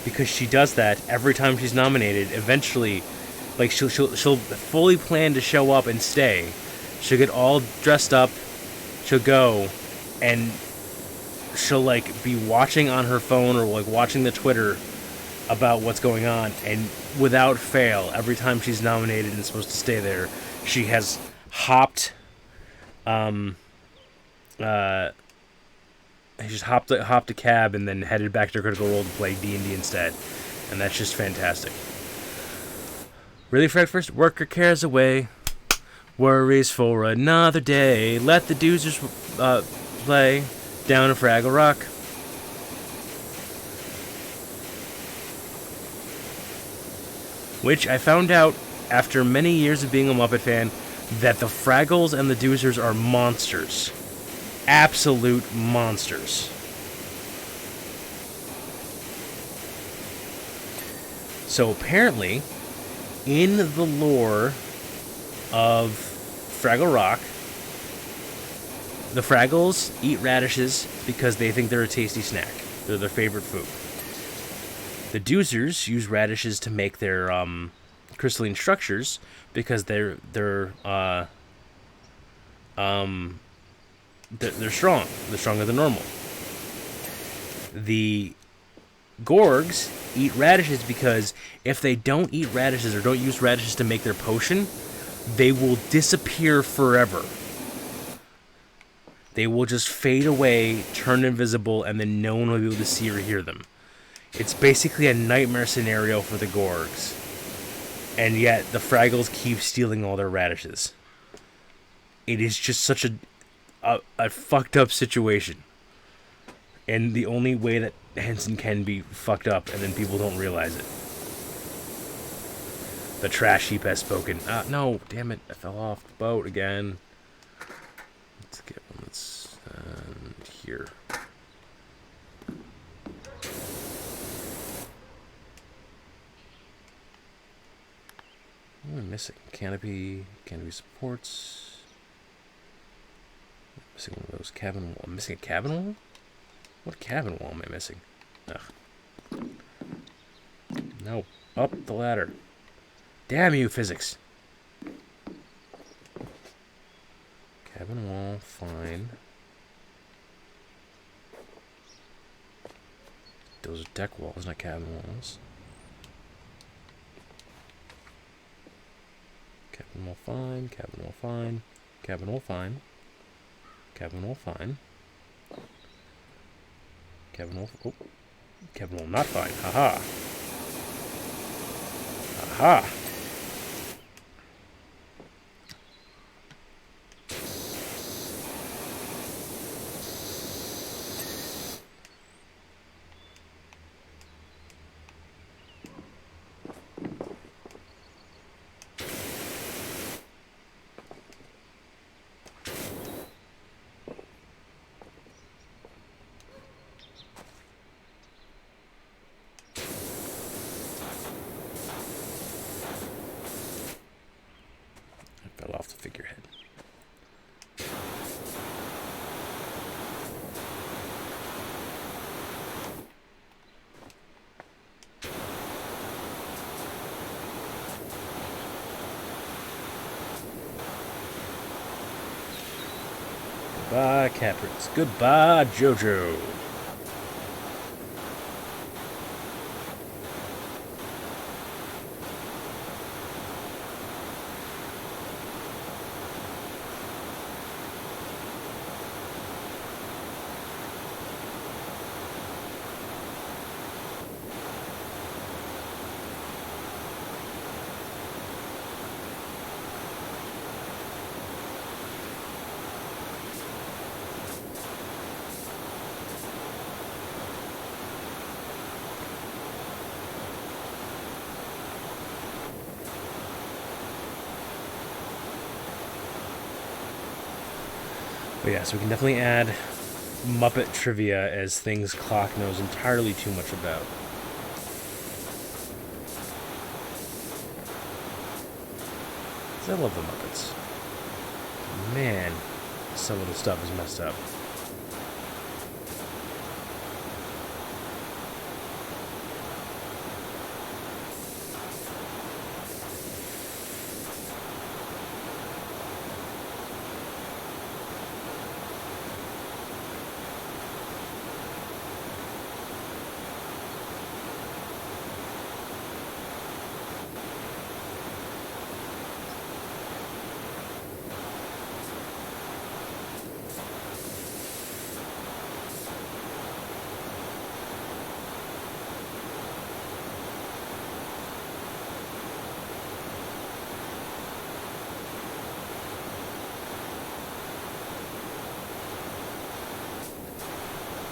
because she does that every time she's nominated. Eventually, like she'll fully plan to show up and stay. She'll get all dressed up. She'll go, and she'll like be watching on her phone or like watching the Twitter about what's going on, and without fail, every time she's nominated and supposed to stay there, she has hopped he just hopped a cab and then headed back to Critical Role to play D&D instead. And that's just fantastic. Really, Fred first? Work your cares away. Worries for another day. Let the doozers play down in Fraggle Rock. Which I found out after many years of being a Muppet fan that the Fraggles and the Doozers are monsters. Absolute monsters. So apparently, in the lore of Fraggle Rock, the Fraggles eat radishes because they think they're a tasty snack. They're their favorite food. The Doozers use radishes to make their crystalline structures because they're strong. They're stronger than normal. The Gorgs eat radishes because if they don't eat radishes or don't use radishes to make their potion, they will disappear forever. They will just fade away, turn invisible, and then no one will be able to see or hear them. It's basically a nightmare scenario for the Gorgs. And yet, the Fraggles keep stealing all their radishes. It is just such a fucked up situation. And the only way that Henson can be fucked up, and then people don't realize it. The trash heap has spoken. No, damn it, I fell off the boat again. Let's get one that's here. What am I missing? Canopy supports. I'm missing one of those cabin wall. I'm missing a cabin wall? What cabin wall am I missing? Ugh. No. Up the ladder. Damn you, physics. Cabin wall, fine. Those are deck walls, not cabin walls. Cabin wall, fine. Cabin wall, fine. Cabin wall, fine. Cabin wall, fine. Cabin wall, oh. Cabin wall, not fine. Haha. Aha. Fell off the figurehead. Goodbye, Caprins. Goodbye, Jojo. But yeah, so we can definitely add Muppet trivia as things Clock knows entirely too much about. I love the Muppets. Man, some of the stuff is messed up.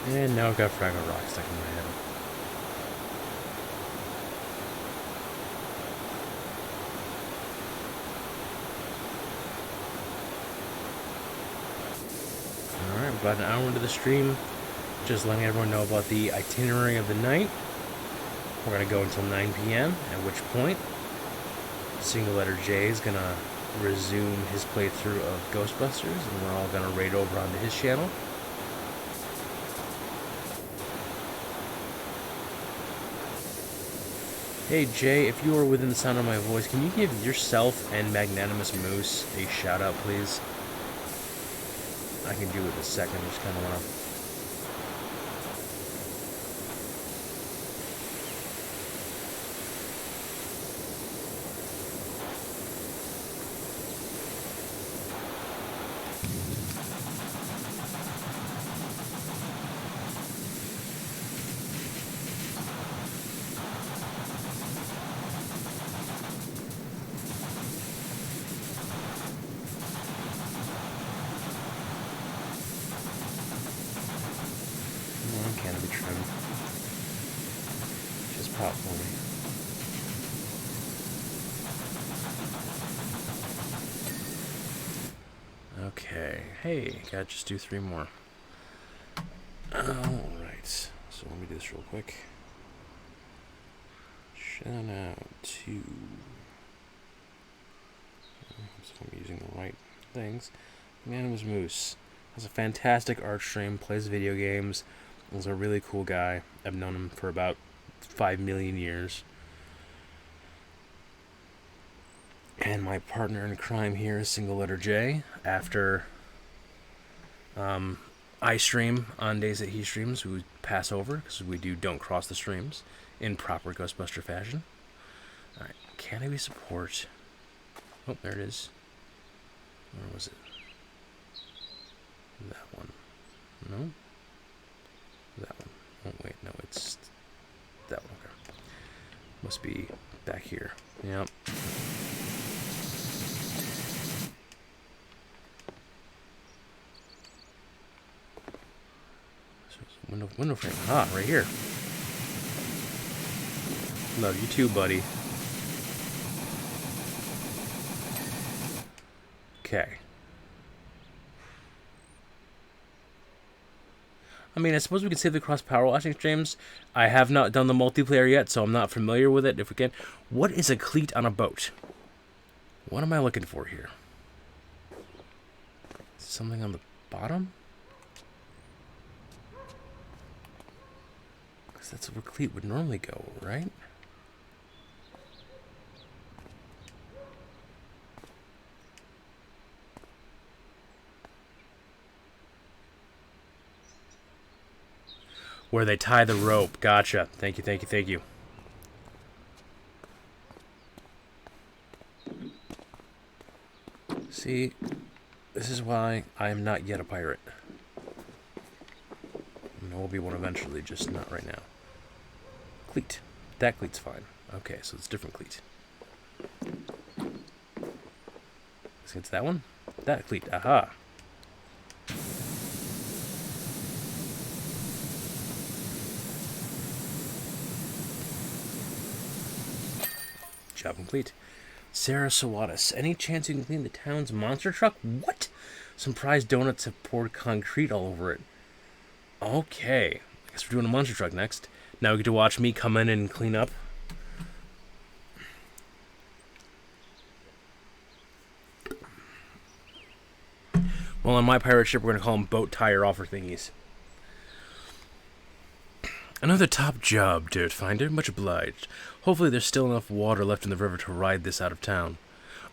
And now I've got Fraggle Rock stuck in my head. Alright, about an hour into the stream. Just letting everyone know about the itinerary of the night. We're going to go until 9 p.m., at which point single letter J is going to resume his playthrough of Ghostbusters, and we're all going to raid over onto his channel. Hey Jay, if you are within the sound of my voice, can you give yourself and Magnanimous Moose a shout out, please? I can do it in a second, just kind of want to... Canopy trim. Just pop for me. Okay. Hey, gotta just do 3 more. Alright. So let me do this real quick. Shout out to... so I'm using the right things. Magnanimous Moose has a fantastic art stream, plays video games. He's a really cool guy. I've known him for about 5 million years. And my partner in crime here is single letter J. After I stream on days that he streams, we pass over because we don't cross the streams in proper Ghostbuster fashion. Alright, Canopy support. Oh, there it is. Where was it? That one. No? That one. Oh, wait, no, it's that one. Okay. Must be back here. Yep. So window frame. Ah, right here. Love you too, buddy. Okay. I mean, I suppose we could save the cross power washing streams. I have not done the multiplayer yet, so I'm not familiar with it. If we can, what is a cleat on a boat? What am I looking for here? Something on the bottom? Because that's where cleat would normally go, right? Where they tie the rope. Gotcha. Thank you, thank you, thank you. See, this is why I am not yet a pirate. And I will be one eventually, just not right now. Cleat. That cleat's fine. Okay, so it's different cleat. So it's that one? That cleat. Aha. Job complete. Sarah Sawatis. Any chance you can clean the town's monster truck? What? Some prize donuts have poured concrete all over it. Okay. I guess we're doing a monster truck next. Now we get to watch me come in and clean up. Well, on my pirate ship, we're going to call them boat tire offer thingies. Another top job, Dirt Finder. Much obliged. Hopefully there's still enough water left in the river to ride this out of town.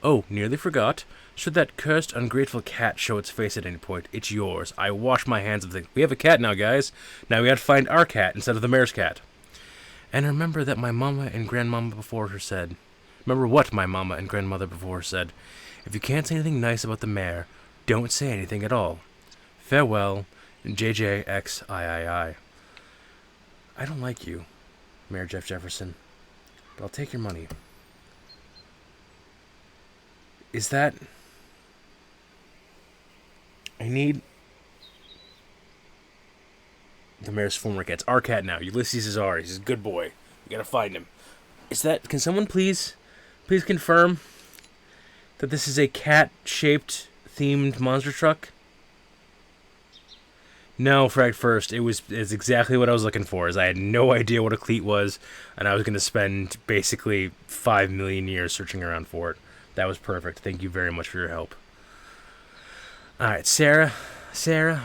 Oh, nearly forgot. Should that cursed, ungrateful cat show its face at any point, it's yours. I wash my hands of things. We have a cat now, guys. Now we have to find our cat instead of the mayor's cat. And remember that my mama and grandmama before her said. Remember what my mama and grandmother before her said. If you can't say anything nice about the mayor, don't say anything at all. Farewell, JJXIII. I don't like you, Mayor Jeff Jefferson, but I'll take your money. Is that... I need... The mayor's former cat. It's our cat now. Ulysses is ours. He's a good boy. We gotta find him. Is that... Can someone please confirm that this is a cat-shaped themed monster truck? No, Frag first. It's exactly what I was looking for. Is I had no idea what a cleat was, and I was going to spend basically 5 million years searching around for it. That was perfect. Thank you very much for your help. All right, Sarah,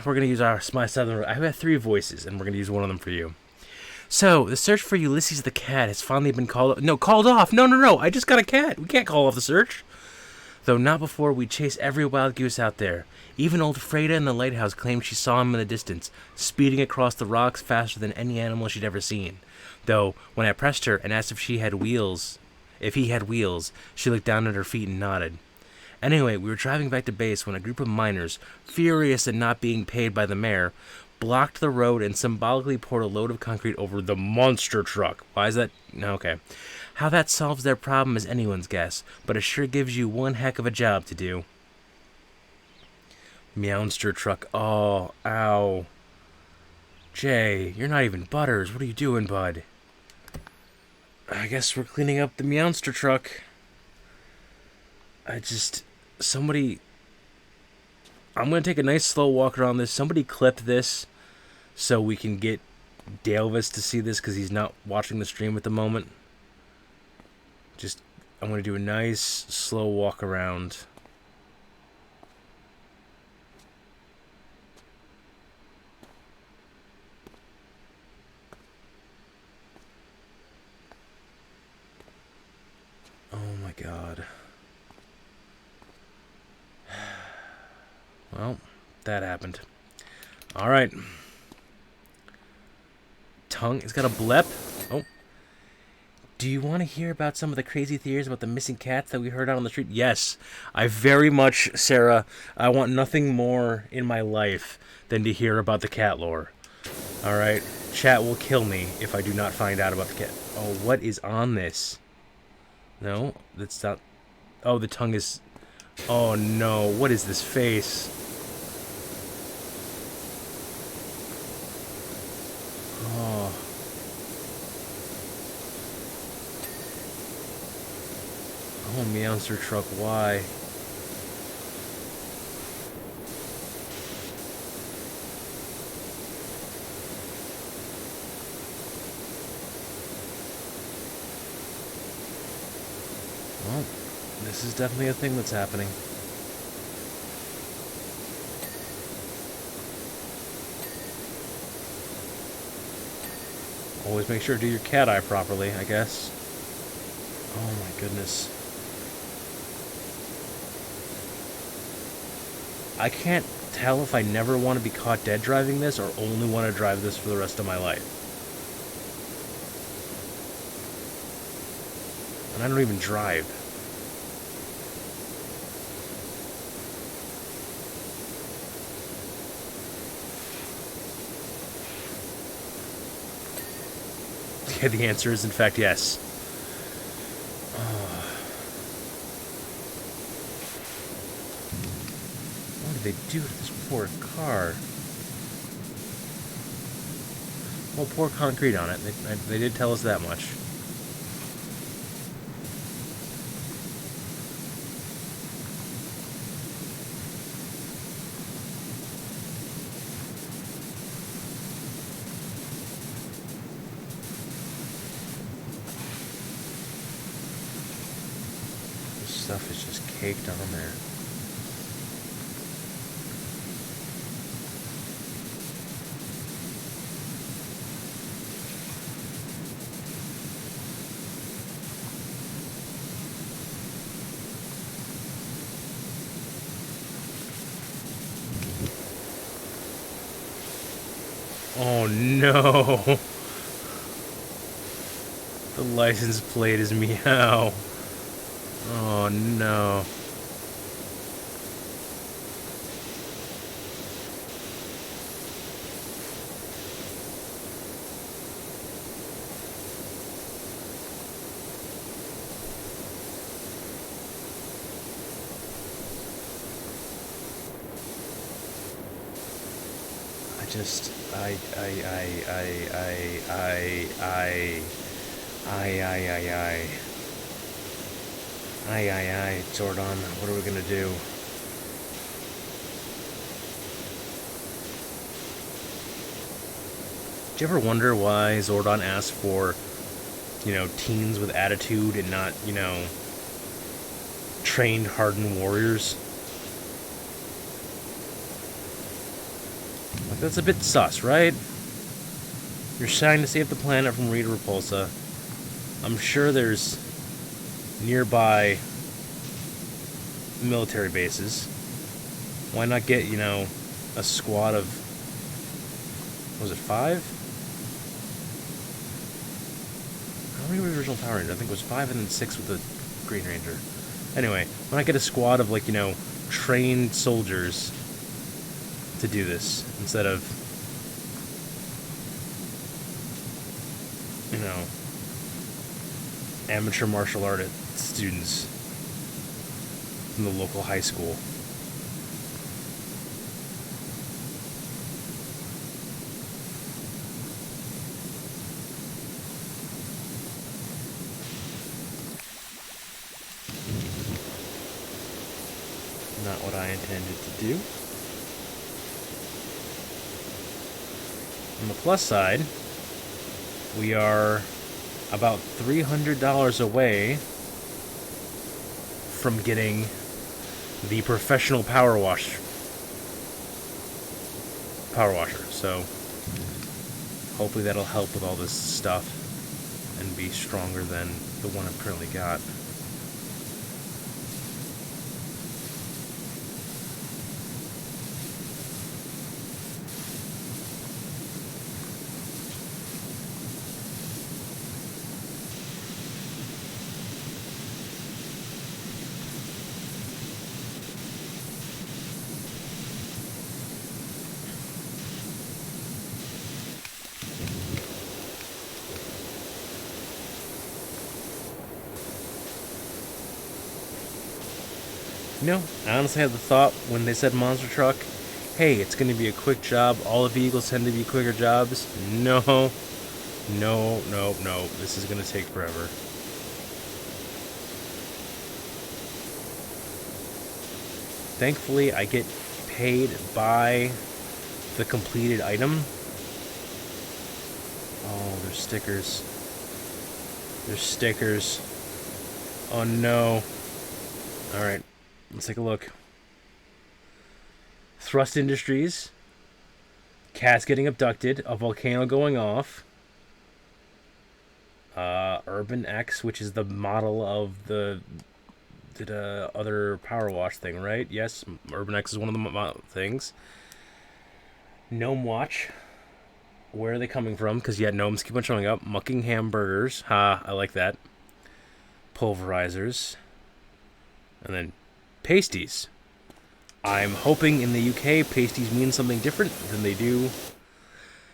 we're going to use my side of the road. I have 3 voices, and we're going to use one of them for you. So, the search for Ulysses the cat has finally been called... No, called off! No, I just got a cat! We can't call off the search! Though not before we chase every wild goose out there. Even old Freda in the lighthouse claimed she saw him in the distance, speeding across the rocks faster than any animal she'd ever seen. Though, when I pressed her and asked if he had wheels, she looked down at her feet and nodded. Anyway, we were driving back to base when a group of miners, furious at not being paid by the mayor, blocked the road and symbolically poured a load of concrete over the monster truck. Why is that? Okay. How that solves their problem is anyone's guess, but it sure gives you one heck of a job to do. Meowster truck. Oh, ow. Jay, you're not even Butters. What are you doing, bud? I guess we're cleaning up the Meowster truck. Somebody... I'm going to take a nice slow walk around this. Somebody clip this so we can get Dalevis to see this because he's not watching the stream at the moment. I'm going to do a nice slow walk around. Oh my god. Well, that happened. Alright. Tongue, it's got a blep. Oh. Do you want to hear about some of the crazy theories about the missing cats that we heard out on the street? Yes. I very much, Sarah, I want nothing more in my life than to hear about the cat lore. Alright? Chat will kill me if I do not find out about the cat. Oh, what is on this? No, that's not... Oh, the tongue is... Oh, no. What is this face? Oh... Oh, Meowster truck, why? Well, this is definitely a thing that's happening. Always make sure to do your cat eye properly, I guess. Oh my goodness. I can't tell if I never want to be caught dead driving this or only want to drive this for the rest of my life. And I don't even drive. Yeah, the answer is in fact yes. What did they do to this poor car? Well, pour concrete on it. They did tell us that much. This stuff is just caked on there. Oh no! The license plate is meow. Oh no. Zordon, what are we gonna do? Do you ever wonder why Zordon asked for, teens with attitude and not, trained, hardened warriors? Like, that's a bit sus, right? You're trying to save the planet from Rita Repulsa. I'm sure there's nearby military bases. Why not get, a squad of... Was it 5? How many were the original Power Rangers? I think it was 5 and then 6 with the Green Ranger. Anyway, why not get a squad of, trained soldiers to do this instead of, amateur martial art students from the local high school. Not what I intended to do. On the plus side, we are about $300 away from getting the professional power washer. So hopefully that'll help with all this stuff and be stronger than the one I've currently got. I honestly had the thought when they said monster truck, hey, it's going to be a quick job. All the vehicles tend to be quicker jobs. No. This is going to take forever. Thankfully, I get paid by the completed item. Oh, there's stickers. There's stickers. Oh, no. Alright. Let's take a look. Thrust Industries. Cats getting abducted. A volcano going off. Urban X, which is the model of the other Power Wash thing, right? Yes, Urban X is one of the things. Gnome Watch. Where are they coming from? Because, gnomes keep on showing up. Mucking hamburgers. Ha, I like that. Pulverizers. And then pasties. I'm hoping in the UK pasties mean something different than they do.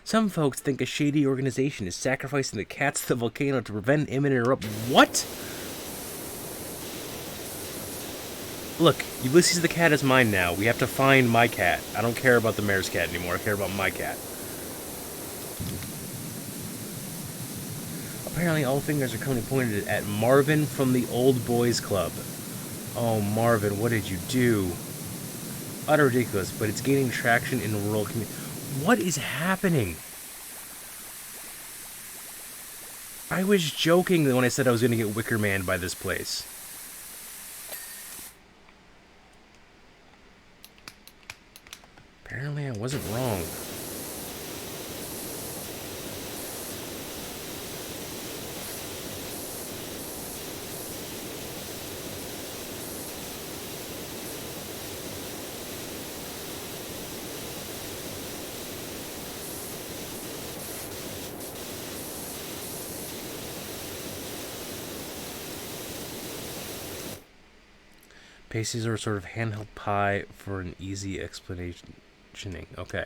Some folks think a shady organization is sacrificing the cats to the volcano to prevent imminent eruption. What? Look, Ulysses the cat is mine now. We have to find my cat. I don't care about the mayor's cat anymore. I care about my cat. Apparently all fingers are currently pointed at Marvin from the Old Boys Club. Oh, Marvin, what did you do? Utter ridiculous, but it's gaining traction in the rural community. What is happening? I was joking when I said I was going to get Wicker Man by this place. Apparently I wasn't wrong. Pasties are a sort of handheld pie for an easy explanationing. Okay.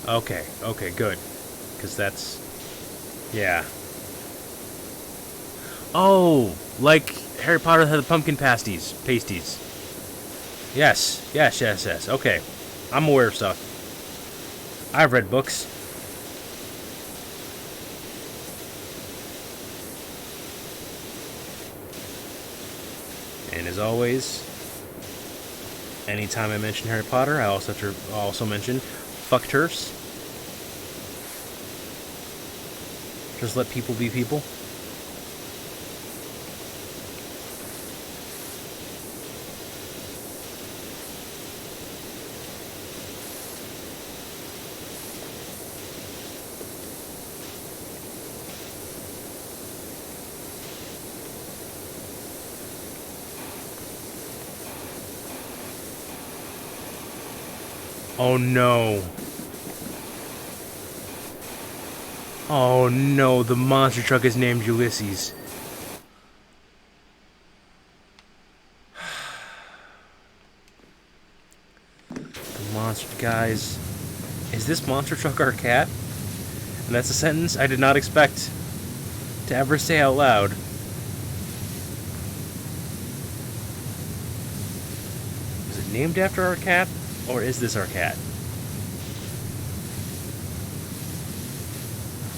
Okay, good. Because that's... Yeah. Oh! Like Harry Potter had the pumpkin pasties. Yes. Okay. I'm aware of stuff. I've read books. And as always, anytime I mention Harry Potter, I also mention fuck turfs. Just let people be people. Oh no. Oh no, the monster truck is named Ulysses. The monster... Guys, is this monster truck our cat? And that's a sentence I did not expect to ever say out loud. Is it named after our cat? Or is this our cat?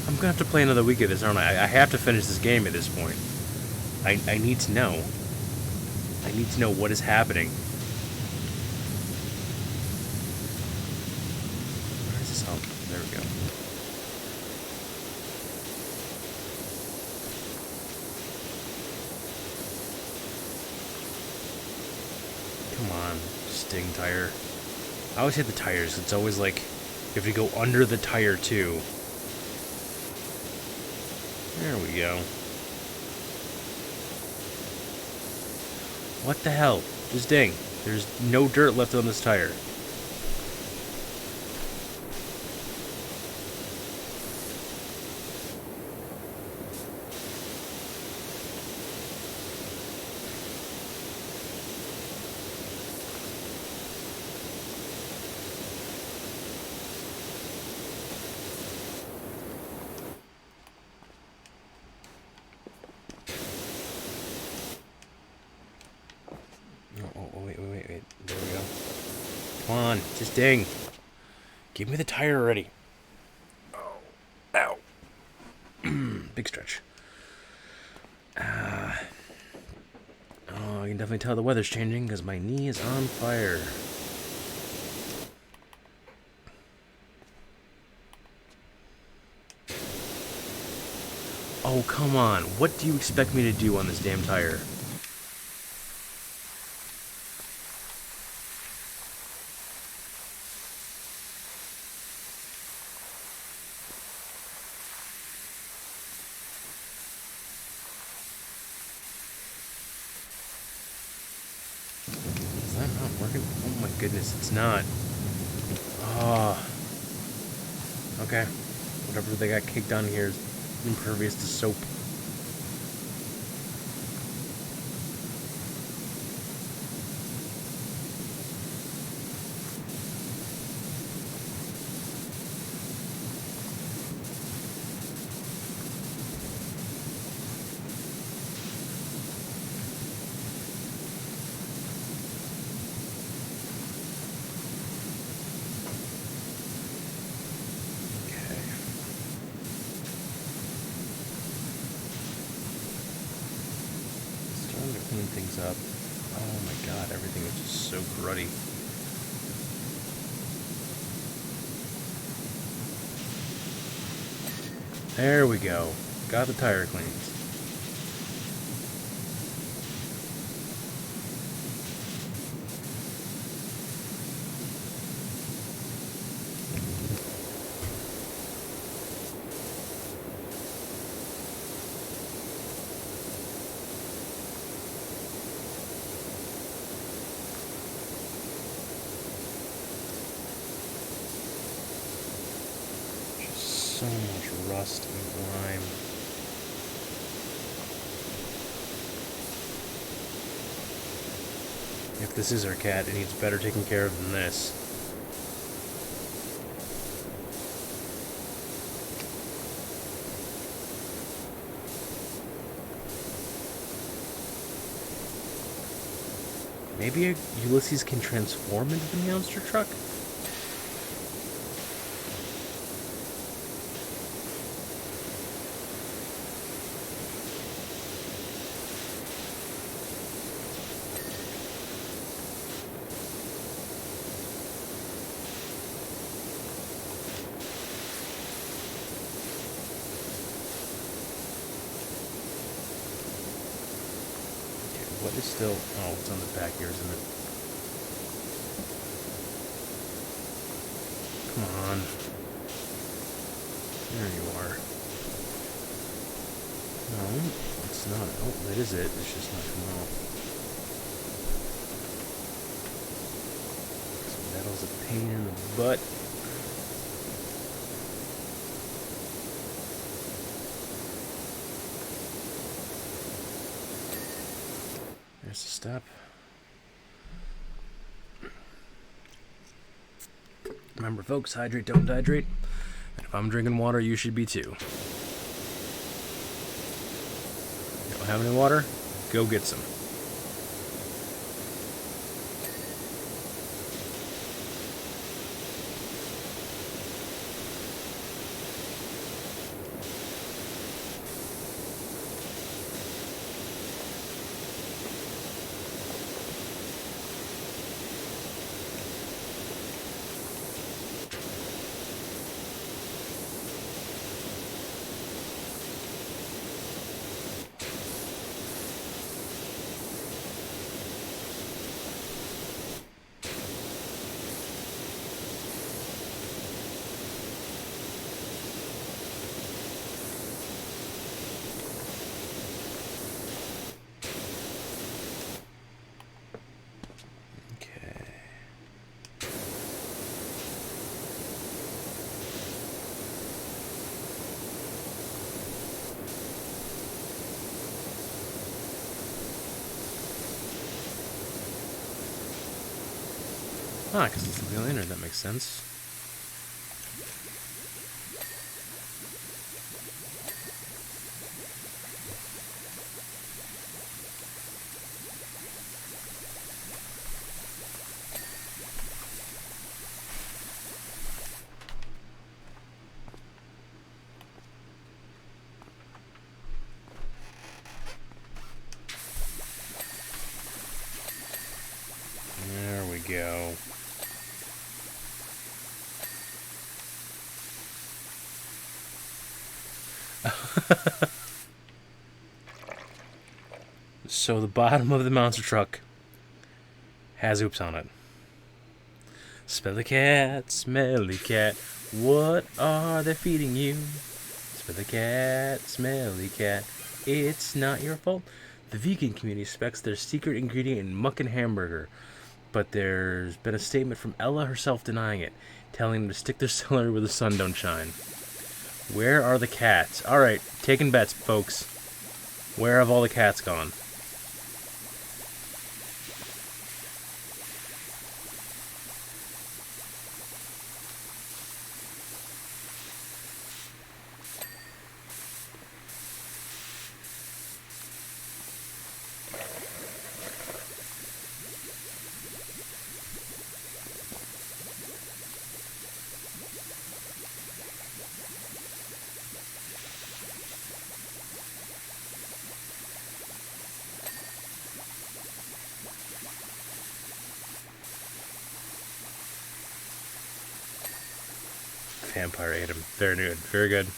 I'm gonna have to play another week of this, aren't I? I have to finish this game at this point. I need to know. I need to know what is happening. Where is this? Oh, there we go. Come on, sting tire. I always hit the tires. It's always like you have to go under the tire too. There we go. What the hell? Just ding. There's no dirt left on this tire. Wait. There we go. Come on, just ding. Give me the tire already. Oh. Ow. Big stretch. Oh, I can definitely tell the weather's changing because my knee is on fire. Oh, come on. What do you expect me to do on this damn tire? Is that not working? Oh my goodness, it's not. Oh. Okay. Whatever they got kicked on here is impervious to soap. Clean things up. Oh my god, everything is just so gruddy. There we go. Got the tire cleaned. So much rust and grime. If this is our cat, it needs better taken care of than this. Maybe Ulysses can transform into the monster truck? What is still... Oh, it's on the back here, isn't it? Come on. There you are. No, it's not. Oh, that is it. It's just not coming off. This metal's a pain in the butt. There's the step. Remember, folks, hydrate, don't dehydrate. And if I'm drinking water, you should be too. You don't have any water? Go get some. Ah, because it's the lantern, that makes sense. There we go. So the bottom of the monster truck has oops on it. Smelly cat, smelly cat, what are they feeding you? Smelly cat, it's not your fault. The vegan community specs their secret ingredient in muckin' hamburger, but there's been a statement from Ella herself denying it, telling them to stick their celery where the sun don't shine. Where are the cats? Alright, taking bets, folks. Where have all the cats gone? Vampire ate him. Very good. Very good.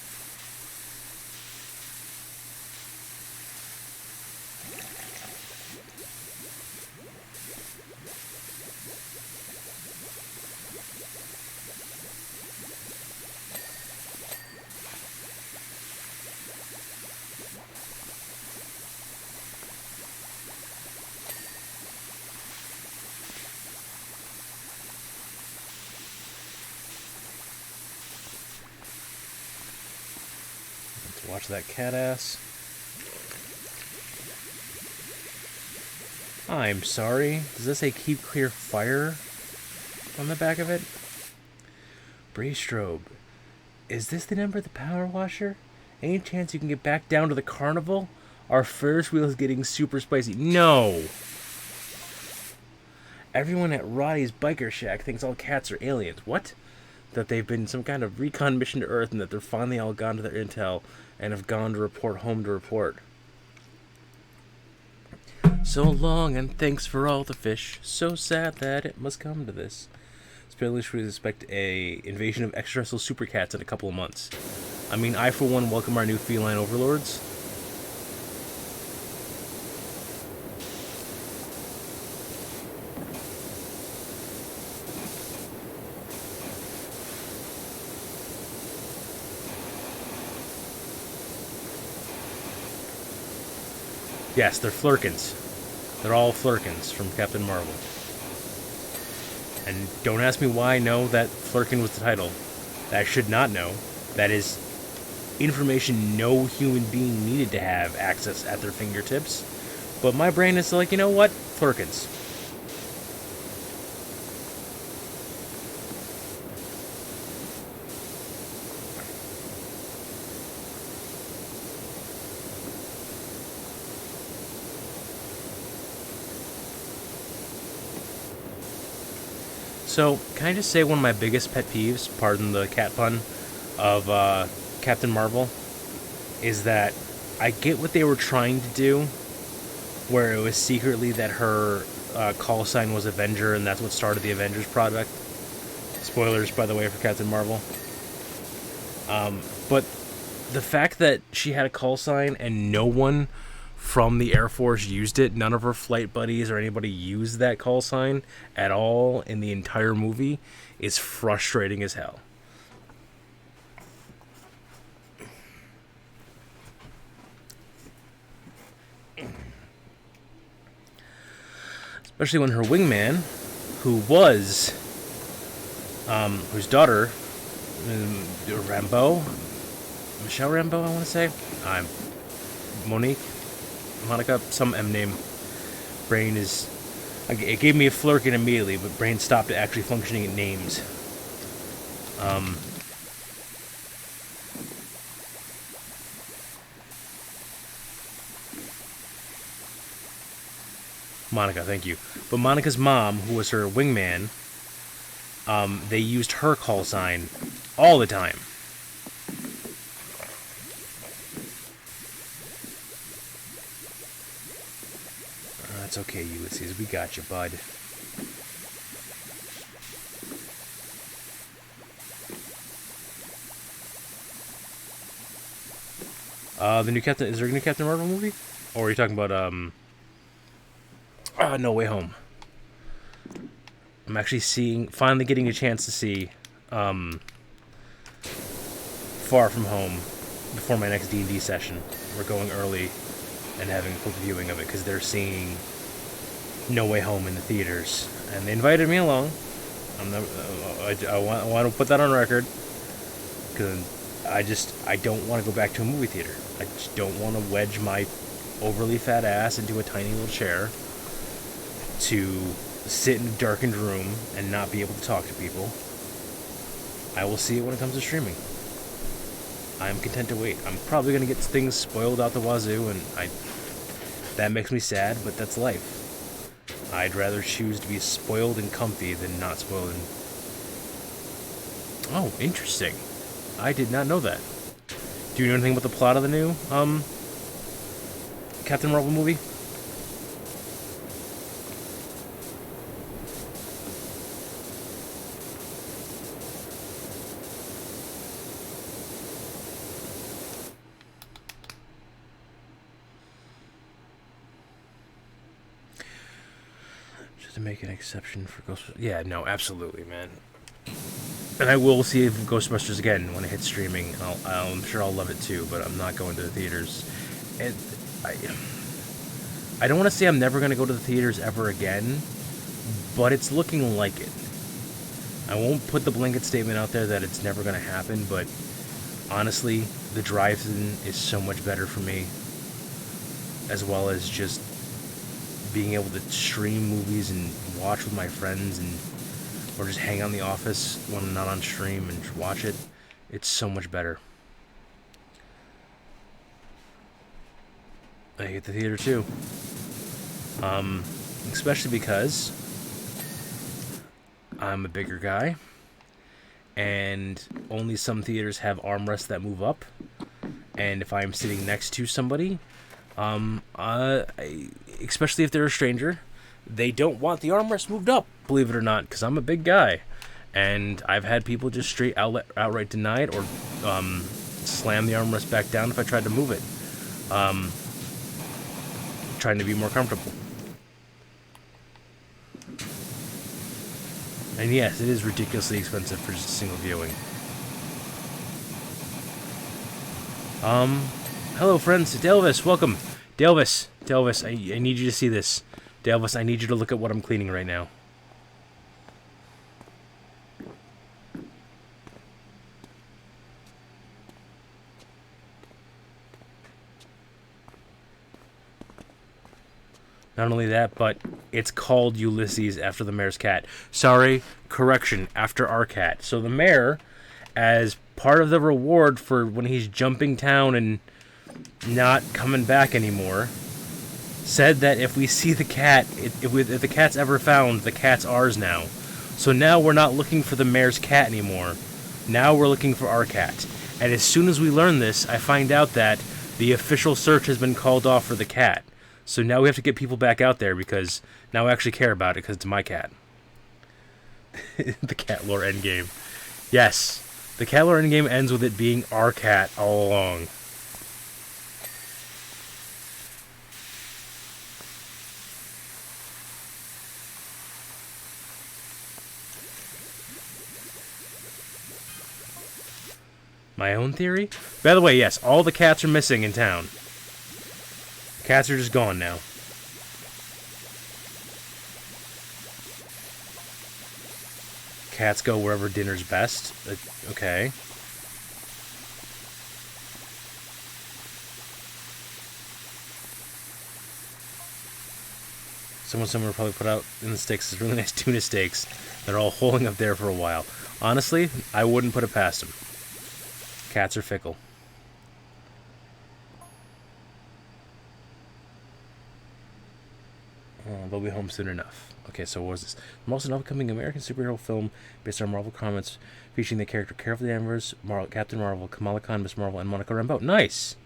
Watch that cat ass. I'm sorry. Does this say keep clear fire on the back of it? Braystrobe. Is this the number of the power washer? Any chance you can get back down to the carnival? Our Ferris wheel is getting super spicy. No! Everyone at Roddy's Biker Shack thinks all cats are aliens. What? That they've been some kind of recon mission to Earth and that they're finally all gone to their intel and have gone to report home to report. So long and thanks for all the fish. So sad that it must come to this. Spanish would expect a invasion of extraterrestrial super cats in a couple of months. I mean, I for one welcome our new feline overlords. Yes, they're Flurkins. They're all Flurkins from Captain Marvel. And don't ask me why I know that Flurkin was the title. That I should not know. That is information no human being needed to have access at their fingertips. But my brain is like, you know what? Flurkins. So, can I just say one of my biggest pet peeves, pardon the cat pun, of Captain Marvel, is that I get what they were trying to do, where it was secretly that her call sign was Avenger, and that's what started the Avengers project. Spoilers, by the way, for Captain Marvel. But the fact that she had a call sign and no one from the Air Force used it, none of her flight buddies or anybody used that call sign at all in the entire movie, is frustrating as hell. Especially when her wingman, who was, whose daughter, Michelle Rambeau, I want to say, Monica, some M name. Brain is, it gave me a flirkin immediately, but brain stopped actually functioning in names. Monica, thank you. But Monica's mom, who was her wingman, they used her call sign all the time. That's okay, Ulysses. We got you, bud. The new Captain... Is there a new Captain Marvel movie? Or are you talking about, No Way Home? I'm actually finally getting a chance to see, Far From Home before my next D&D session. We're going early and having a quick viewing of it because they're seeing No Way Home in the theaters, and they invited me along. I want to put that on record because I don't want to go back to a movie theater. I just don't want to wedge my overly fat ass into a tiny little chair to sit in a darkened room and not be able to talk to people. I will see it when it comes to streaming. I'm content to wait. I'm probably going to get things spoiled out the wazoo, and that makes me sad, but that's life. I'd rather choose to be spoiled and comfy than not spoiled and... Oh, interesting. I did not know that. Do you know anything about the plot of the new Captain Marvel movie? To make an exception for Ghostbusters. Yeah, no, absolutely, man. And I will see Ghostbusters again when it hits streaming. I'm sure I'll love it too, but I'm not going to the theaters. And I don't want to say I'm never going to go to the theaters ever again, but it's looking like it. I won't put the blanket statement out there that it's never going to happen, but honestly, the drive-in is so much better for me, as well as just being able to stream movies and watch with my friends, and or just hang out in the office when I'm not on stream and just watch it. It's so much better. I hate the theater too. Especially because I'm a bigger guy, and only some theaters have armrests that move up. And if I'm sitting next to somebody, especially if they're a stranger, they don't want the armrest moved up, believe it or not, because I'm a big guy. And I've had people just straight outright deny it or slam the armrest back down if I tried to move it, trying to be more comfortable. And yes, it is ridiculously expensive for just a single viewing. Hello friends, Delvis, welcome. Delvis, Delvis, I need you to see this. Delvis, I need you to look at what I'm cleaning right now. Not only that, but it's called Ulysses after the mayor's cat. Sorry, correction, after our cat. So the mayor, as part of the reward for when he's jumping town and not coming back anymore, said that if we see the cat, if the cat's ever found, the cat's ours now. So now we're not looking for the mayor's cat anymore. Now we're looking for our cat. And as soon as we learn this, I find out that the official search has been called off for the cat. So now we have to get people back out there because now I actually care about it because it's my cat. The cat lore endgame. Yes, the cat lore endgame ends with it being our cat all along. My own theory? By the way, yes, all the cats are missing in town. Cats are just gone now. Cats go wherever dinner's best. Okay. Someone somewhere probably put out in the sticks is really nice tuna steaks. They're all holding up there for a while. Honestly, I wouldn't put it past them. Cats are fickle. They'll be home soon enough. Okay, so what was this? I'm also an upcoming American superhero film based on Marvel Comics featuring the character Carol Danvers, Captain Marvel, Kamala Khan, Miss Marvel, and Monica Rambeau. Nice!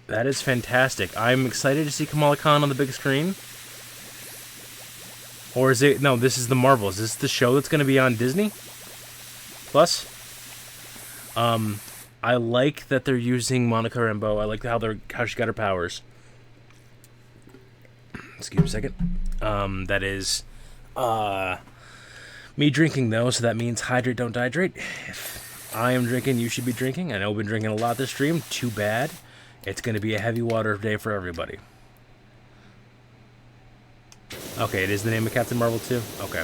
That is fantastic. I'm excited to see Kamala Khan on the big screen. Or is it... No, this is the Marvel. Is this the show that's going to be on Disney Plus? I like that they're using Monica Rambeau. I like how she got her powers. Excuse me a second. That is me drinking though, so that means hydrate, don't dehydrate. If I am drinking, you should be drinking. I know we've been drinking a lot this stream. Too bad. It's going to be a heavy water day for everybody. Okay, it is the name of Captain Marvel too? Okay.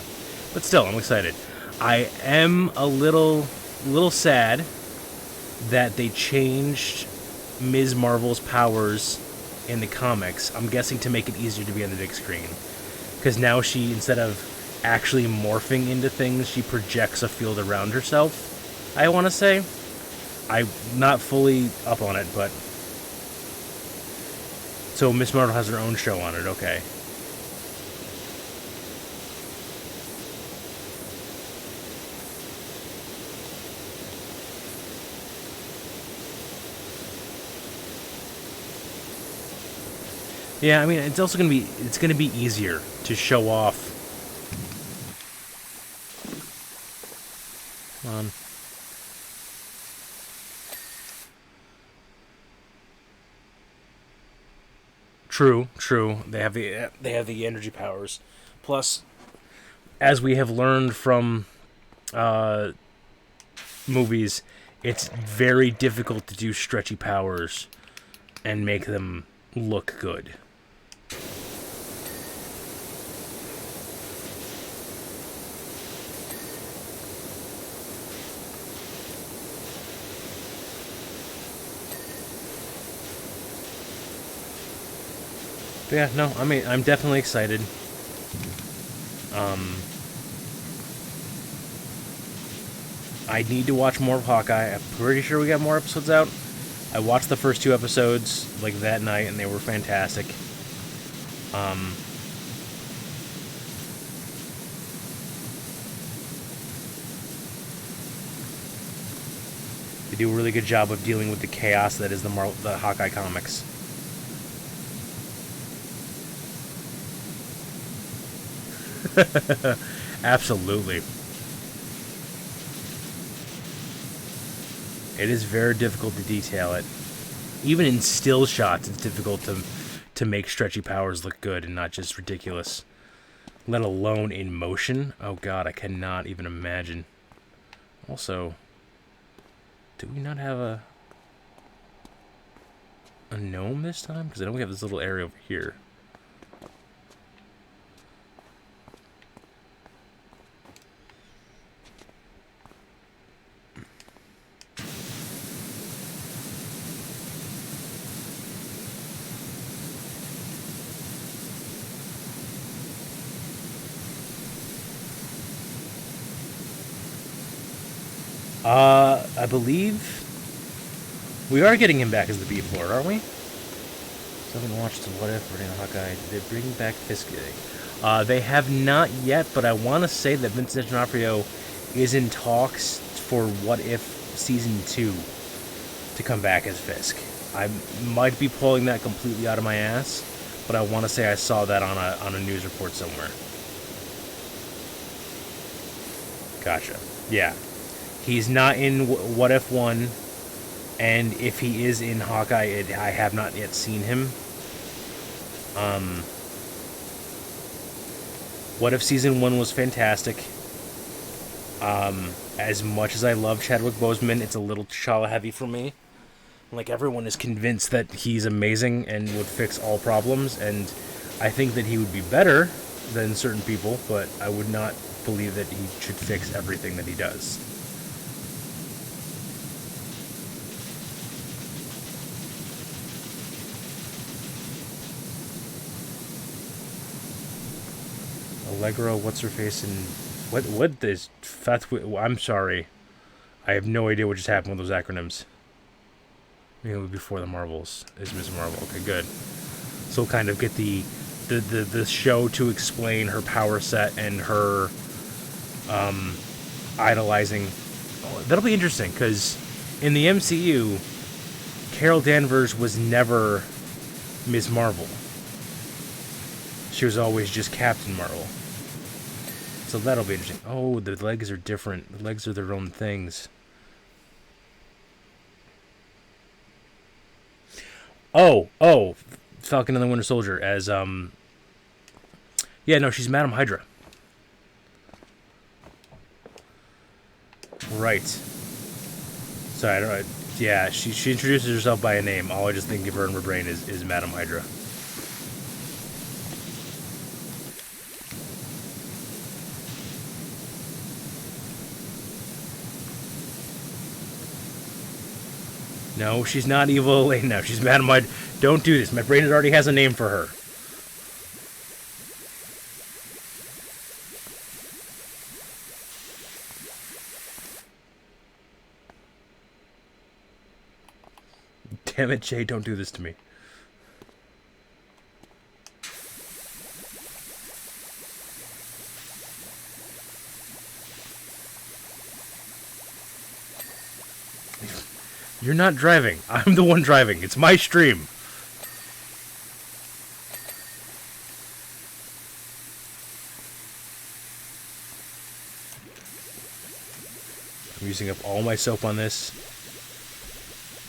But still, I'm excited. I am a little sad that they changed Ms. Marvel's powers in the comics. I'm guessing to make it easier to be on the big screen. Because now she, instead of actually morphing into things, she projects a field around herself, I want to say. I'm not fully up on it, but... So Ms. Marvel has her own show on it, okay. Yeah, I mean, it's also going to be easier to show off. Come on. True. They have the energy powers. Plus, as we have learned from movies, it's very difficult to do stretchy powers and make them look good. But yeah, no, I mean, I'm definitely excited. I need to watch more of Hawkeye. I'm pretty sure we got more episodes out. I watched the first 2 episodes, like, that night, and they were fantastic. They do a really good job of dealing with the chaos that is the Hawkeye comics. Absolutely. It is very difficult to detail it. Even in still shots, it's difficult to make stretchy powers look good and not just ridiculous. Let alone in motion. Oh god, I cannot even imagine. Also, do we not have a gnome this time? Because I know we have this little area over here. I believe we are getting him back as the Beef Lord, aren't we? Someone watched the What If, Reading Hawkeye. Did they bring back Fisk? They have not yet, but I want to say that Vincent D'Onofrio is in talks for What If Season 2 to come back as Fisk. I might be pulling that completely out of my ass, but I want to say I saw that on a news report somewhere. Gotcha. Yeah. He's not in What If 1, and if he is in Hawkeye, I have not yet seen him. What If Season 1 was fantastic. As much as I love Chadwick Boseman, it's a little T'Challa heavy for me. Like, everyone is convinced that he's amazing and would fix all problems, and I think that he would be better than certain people, but I would not believe that he should fix everything that he does. Allegra, what's her face, and what is I'm sorry, I have no idea what just happened with those acronyms. Before the Marvels is Ms. Marvel. Okay, good. So we'll kind of get the show to explain her power set and her idolizing. Oh, that'll be interesting because in the MCU, Carol Danvers was never Ms. Marvel. She was always just Captain Marvel. So that'll be interesting. Oh, the legs are different. The legs are their own things. Oh, Falcon and the Winter Soldier as yeah, no, she's Madam Hydra. Right. Sorry, I don't. Yeah, she introduces herself by a name. All I just think of her in my brain is Madam Hydra. No, she's not Evil Elaine now. She's Madam Hydra. Don't do this. My brain already has a name for her. Damn it, Jay, don't do this to me. You're not driving. I'm the one driving. It's my stream. I'm using up all my soap on this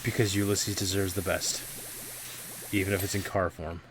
because Ulysses deserves the best, even if it's in car form.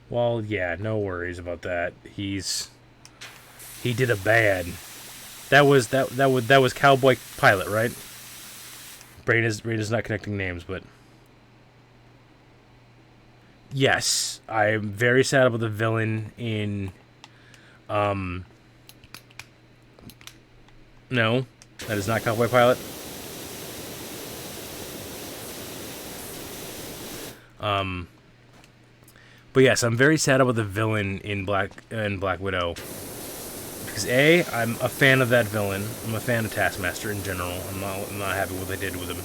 Well, yeah, no worries about that. He did a bad. That was Cowboy Pilot, right? Brain is not connecting names, but yes, I'm very sad about the villain in. No, that is not Cowboy Pilot. But yes, I'm very sad about the villain in Black Widow. Because A, I'm a fan of that villain. I'm a fan of Taskmaster in general. I'm not happy with what they did with him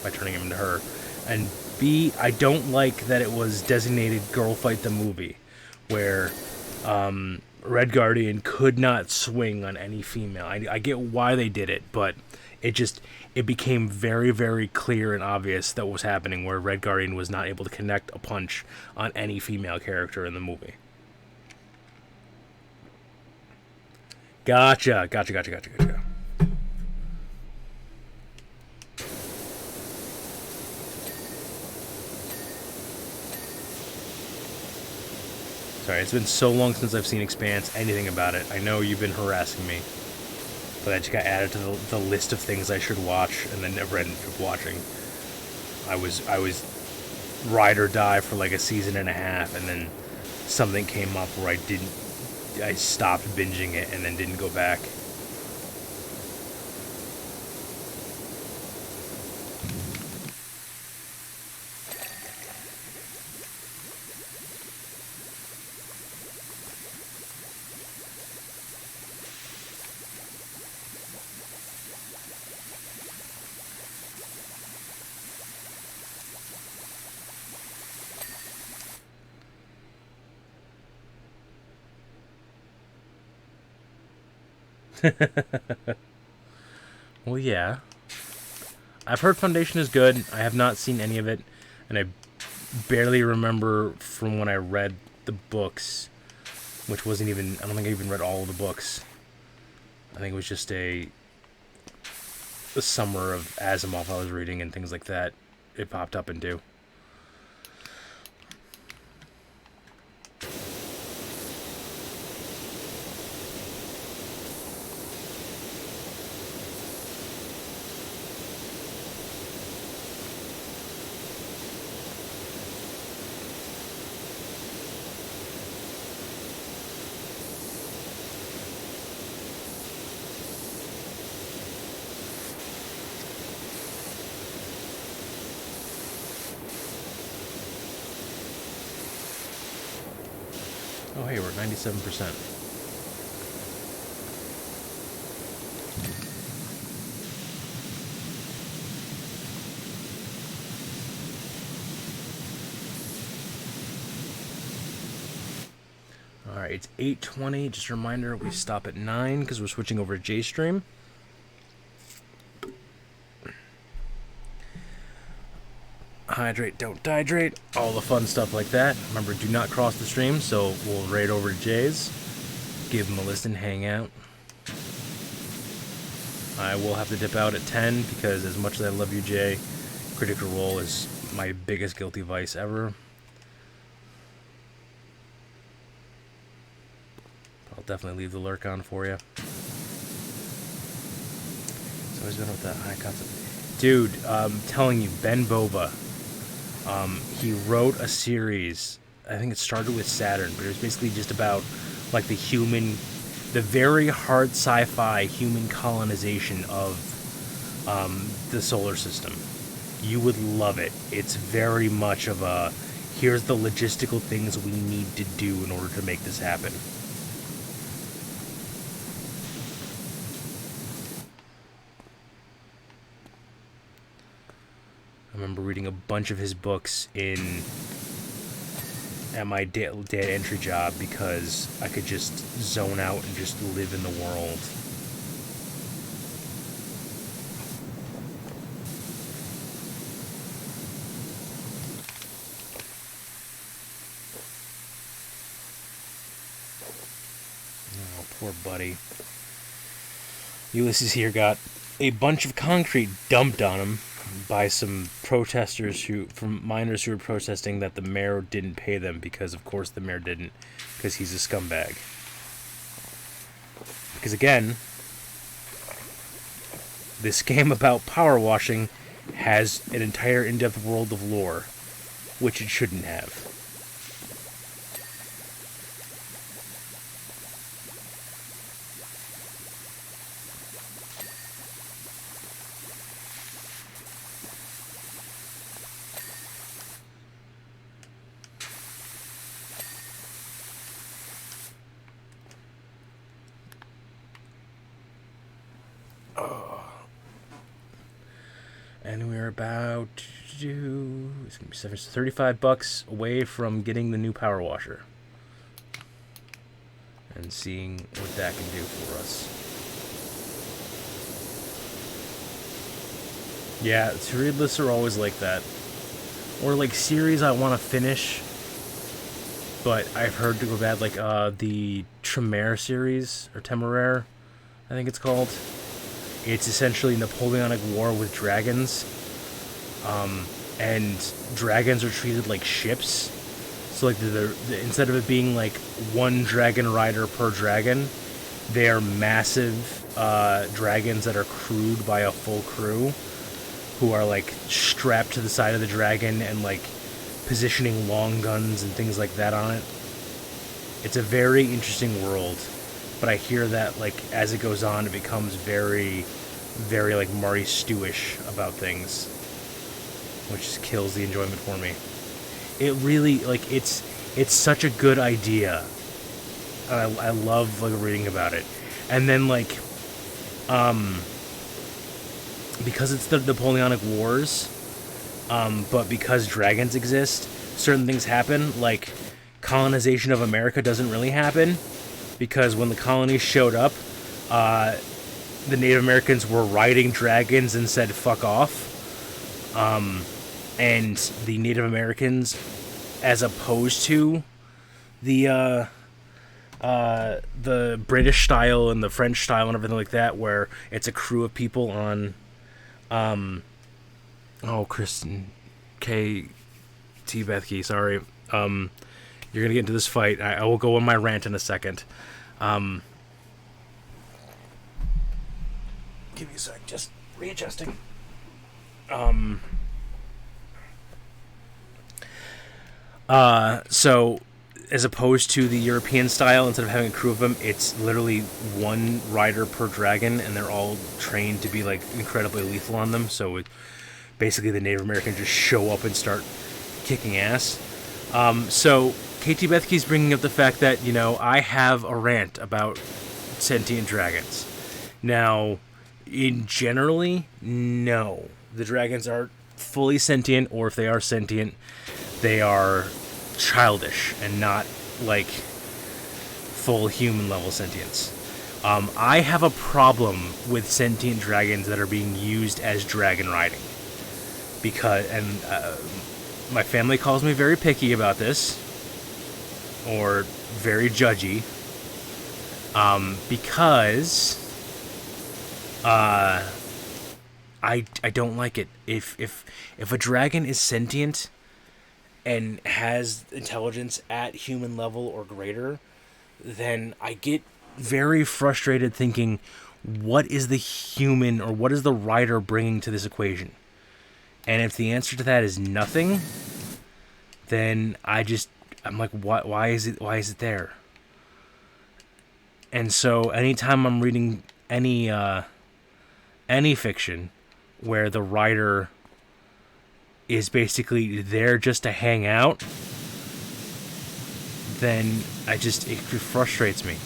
by turning him into her. And B, I don't like that it was designated Girl Fight the Movie, where Red Guardian could not swing on any female. I get why they did it, but it became very, very clear and obvious that what was happening, where Red Guardian was not able to connect a punch on any female character in the movie. Gotcha. Sorry, it's been so long since I've seen Expanse, anything about it. I know you've been harassing me, but I just got added to the list of things I should watch, and then never ended up watching. I was ride or die for like a season and a half, and then something came up where I stopped binging it and then didn't go back. Well, yeah. I've heard Foundation is good. I have not seen any of it, and I barely remember from when I read the books, which wasn't even, I don't think I even read all of the books. I think it was just a summer of Asimov I was reading and things like that it popped up into. Oh, hey, we're at 97%. Alright, it's 8:20. Just a reminder, we stop at 9 because we're switching over to JStream. Hydrate, don't dehydrate, all the fun stuff like that. Remember, do not cross the stream, so we'll raid over to Jay's, give him a listen, hang out. I will have to dip out at 10 because as much as I love you, Jay, Critical Role is my biggest guilty vice ever. I'll definitely leave the lurk on for you. It's always been with that high concept. Dude, I'm telling you, Ben Bova, he wrote a series. I think it started with Saturn, but it was basically just about like the very hard sci-fi human colonization of the solar system. You would love it. It's very much of a, here's the logistical things we need to do in order to make this happen. I remember reading a bunch of his books at my data entry job because I could just zone out and just live in the world. Oh, poor buddy. Ulysses here got a bunch of concrete dumped on him by some miners who were protesting that the mayor didn't pay them, because of course the mayor didn't, because he's a scumbag. Because again, this game about power washing has an entire in-depth world of lore, which it shouldn't have. And we're about to, it's going to be $35 away from getting the new power washer. And seeing what that can do for us. Yeah, to-read lists are always like that. Or like series I want to finish, but I've heard to go bad, like the Tremere series, or Temeraire, I think it's called. It's essentially Napoleonic War with dragons. And dragons are treated like ships. So like instead of it being like one dragon rider per dragon, they are massive dragons that are crewed by a full crew, who are like strapped to the side of the dragon and like positioning long guns and things like that on it. It's a very interesting world, but I hear that like as it goes on, it becomes very, very like Marty Stewish about things, which just kills the enjoyment for me. It really like it's such a good idea. I love like reading about it, and then like because it's the Napoleonic Wars, but because dragons exist, certain things happen. Like colonization of America doesn't really happen because when the colonies showed up, the Native Americans were riding dragons and said "fuck off." And the Native Americans, as opposed to the British style and the French style and everything like that, where it's a crew of people on, Kristen K. T. Bethke, sorry. You're gonna get into this fight. I will go on my rant in a second. Give me a sec, just readjusting. So, as opposed to the European style, instead of having a crew of them, it's literally one rider per dragon, and they're all trained to be like incredibly lethal on them. So, basically, the Native Americans just show up and start kicking ass. So, KT Bethke's bringing up the fact that, you know, I have a rant about sentient dragons. Now, generally, no. The dragons are fully sentient, or if they are sentient, they are childish and not like full human level sentience. I have a problem with sentient dragons that are being used as dragon riding, because my family calls me very picky about this, or very judgy, because I don't like it. If a dragon is sentient and has intelligence at human level or greater, then I get very frustrated thinking, what is the human or what is the rider bringing to this equation? And if the answer to that is nothing, then I'm like, why is it there? And so anytime I'm reading any fiction where the writer is basically there just to hang out, then it frustrates me.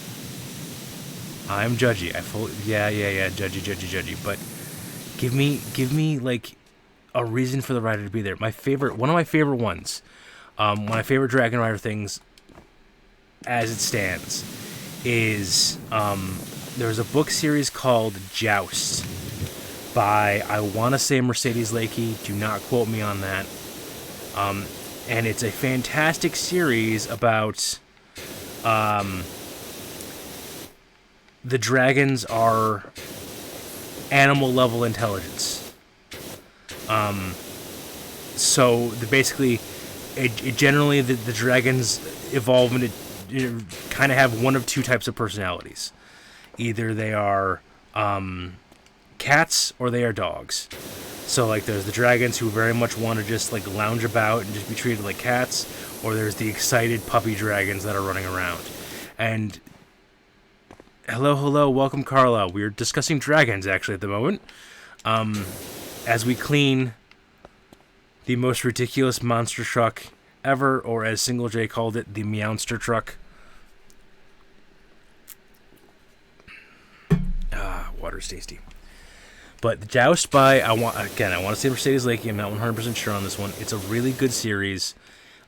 I'm judgy. Judgy. But give me like a reason for the writer to be there. One of my favorite ones, my favorite Dragon Rider things, as it stands, is there's a book series called Joust by, I want to say, Mercedes Lakey. Do not quote me on that. And it's a fantastic series about the dragons are animal level intelligence. So basically, generally the dragons evolve into kind of have one of two types of personalities. Either they are cats or they are dogs. So like there's the dragons who very much want to just like lounge about and just be treated like cats, or there's the excited puppy dragons that are running around. And hello, welcome Carla. We're discussing dragons actually at the moment. As we clean the most ridiculous monster truck ever, or as Single J called it, the Meowster truck. Water's tasty. But the Joust by, I want to say Mercedes Lakey. I'm not 100% sure on this one. It's a really good series,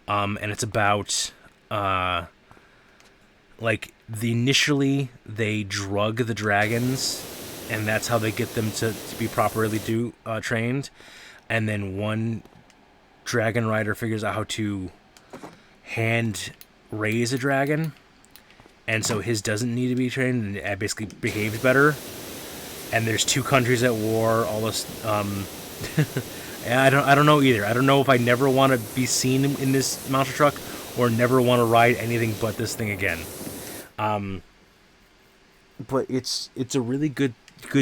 and it's about initially they drug the dragons and that's how they get them to be properly trained. And then one dragon rider figures out how to hand raise a dragon, and so his doesn't need to be trained, and it basically behaves better. And there's two countries at war. All this, I don't know either. I don't know if I never want to be seen in this monster truck, or never want to ride anything but this thing again. But it's a really good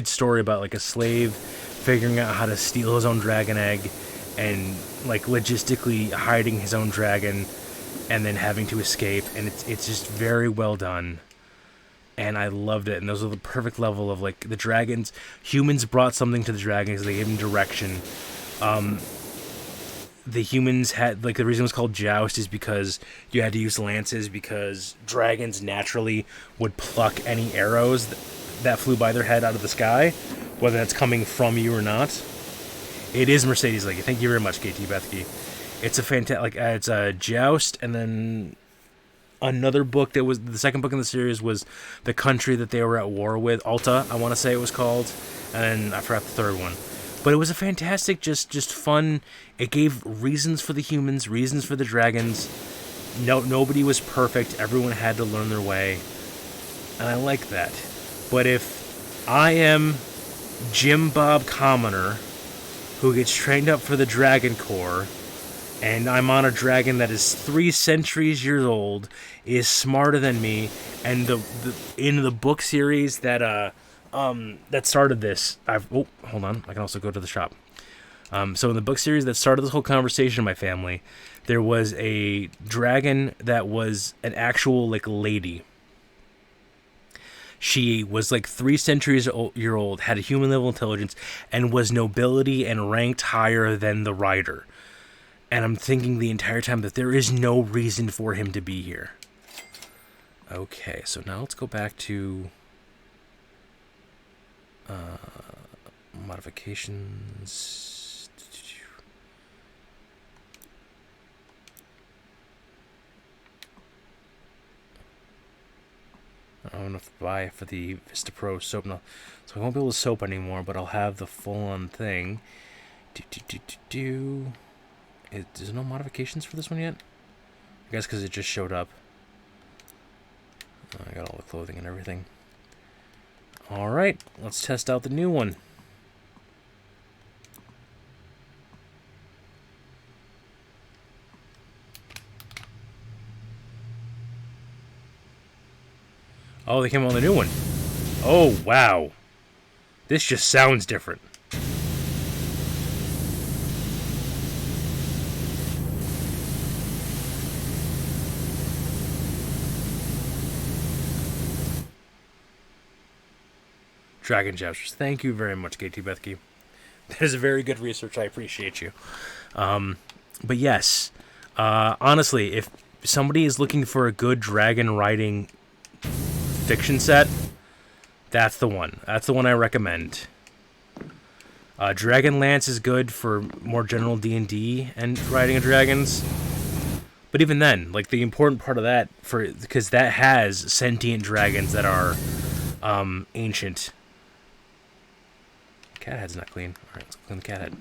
story about like a slave figuring out how to steal his own dragon egg, and like logistically hiding his own dragon, and then having to escape. And it's just very well done, and I loved it. And those are the perfect level of like the dragons. Humans brought something to the dragons. They gave them direction. The humans had, like, the reason it was called Joust is because you had to use lances, because dragons naturally would pluck any arrows that flew by their head out of the sky, whether that's coming from you or not. It is Mercedes League. Thank you very much, KT Bethke. It's a fantastic, it's a Joust, and then another book that was, the second book in the series was the country that they were at war with, Alta, I want to say it was called, and then I forgot the third one. But it was a fantastic, just fun. It gave reasons for the humans, reasons for the dragons. Nobody was perfect. Everyone had to learn their way. And I like that. But if I am Jim Bob Commoner, who gets trained up for the Dragon Corps, and I'm on a dragon that is 3 centuries years old, is smarter than me, and in the book series that started this, hold on, I can also go to the shop. So in the book series that started this whole conversation in my family, there was a dragon that was an actual, like, lady. She was like 3 centuries year old, had a human level intelligence, and was nobility and ranked higher than the rider. And I'm thinking the entire time that there is no reason for him to be here. Okay, so now let's go back to modifications. I don't know if I buy for the Vista Pro soap now, so I won't be able to soap anymore, but I'll have the full-on thing. Is there no modifications for this one yet? I guess because it just showed up. I got all the clothing and everything. Alright, let's test out the new one. Oh, they came out with a new one. Oh, wow. This just sounds different. Dragon Jousters. Thank you very much, KT Bethke. That is a very good research. I appreciate you. But yes, honestly, if somebody is looking for a good dragon riding fiction set, that's the one. That's the one I recommend. Dragonlance is good for more general D&D and riding of dragons. But even then, like, the important part of that, because that has sentient dragons that are ancient. Cat head's not clean. Alright, let's clean the cat head.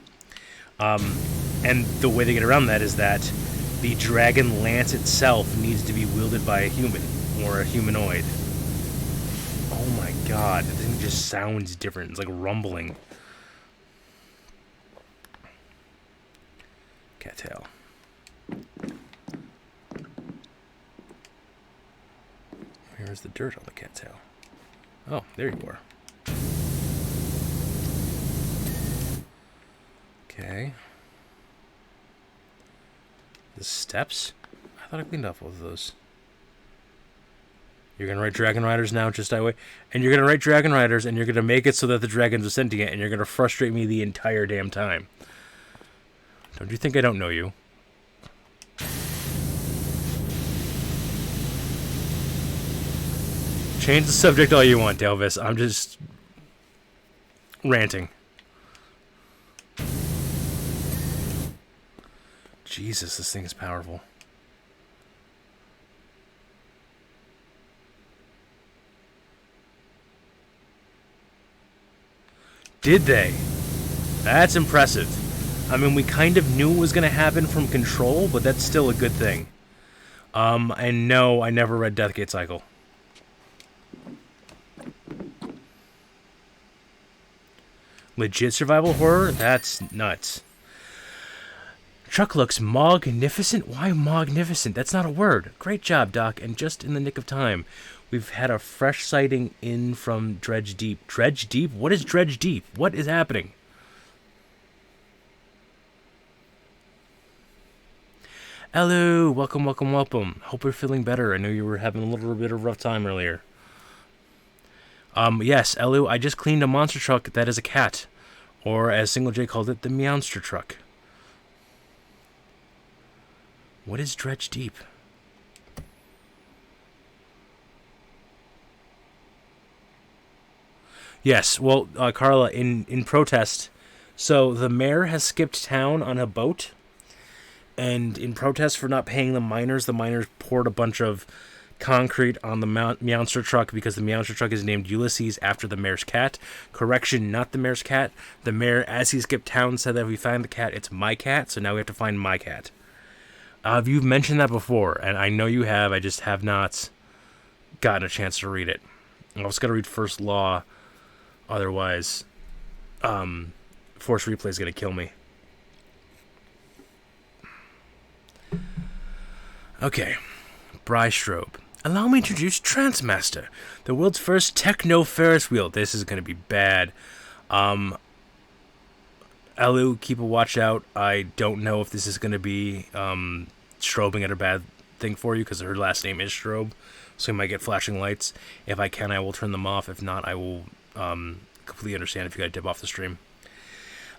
And the way they get around that is that the dragon lance itself needs to be wielded by a human or a humanoid. Oh my god, the thing just sounds different. It's like rumbling. Cattail. Where's the dirt on the cattail? Oh, there you are. Okay. The steps? I thought I cleaned off both of those. You're gonna write Dragon Riders now, just that way? And you're gonna write Dragon Riders, and you're gonna make it so that the dragons are sentient, and you're gonna frustrate me the entire damn time. Don't you think I don't know you? Change the subject all you want, Delvis. I'm just ranting. Jesus, this thing is powerful. Did they? That's impressive. I mean, we kind of knew it was going to happen from Control, but that's still a good thing. And no, I never read Deathgate Cycle. Legit survival horror? That's nuts. Truck looks magnificent? Why magnificent? That's not a word. Great job, Doc, and just in the nick of time. We've had a fresh sighting in from Dredge Deep. Dredge Deep? What is Dredge Deep? What is happening? Hello, welcome, welcome, welcome. Hope you're feeling better. I know you were having a little bit of a rough time earlier. Yes, Elu, I just cleaned a monster truck that is a cat. Or, as Single J called it, the Meowster truck. What is Dredge Deep? Yes, well, Carla, in protest, so the mayor has skipped town on a boat, and in protest for not paying the miners poured a bunch of concrete on the Meowster truck because the Meowster truck is named Ulysses after the mayor's cat. Correction, not the mayor's cat. The mayor, as he skipped town, said that if we find the cat, it's my cat, so now we have to find my cat. You've mentioned that before, and I know you have, I just have not gotten a chance to read it. I was going to read First Law, otherwise, Force Replay is going to kill me. Okay, Brystrobe. Allow me to introduce Transmaster, the world's first techno Ferris wheel. This is going to be bad. Elu, keep a watch out. I don't know if this is going to be strobing at a bad thing for you, because her last name is Strobe, so you might get flashing lights. If I can, I will turn them off. If not, I will completely understand if you got to dip off the stream.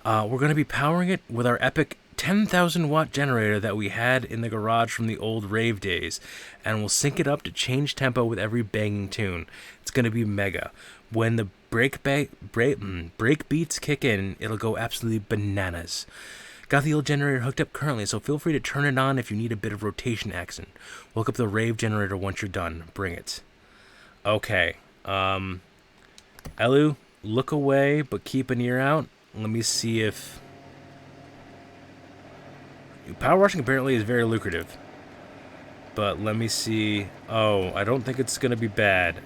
We're going to be powering it with our epic 10,000 watt generator that we had in the garage from the old rave days, and we'll sync it up to change tempo with every banging tune. It's going to be mega. When the break beats kick in, it'll go absolutely bananas. Got the old generator hooked up currently, so feel free to turn it on if you need a bit of rotation action. We'll hook up the rave generator once you're done. Bring it. Okay. Elu, look away, but keep an ear out. Let me see if... Power washing apparently is very lucrative. But let me see... Oh, I don't think it's going to be bad.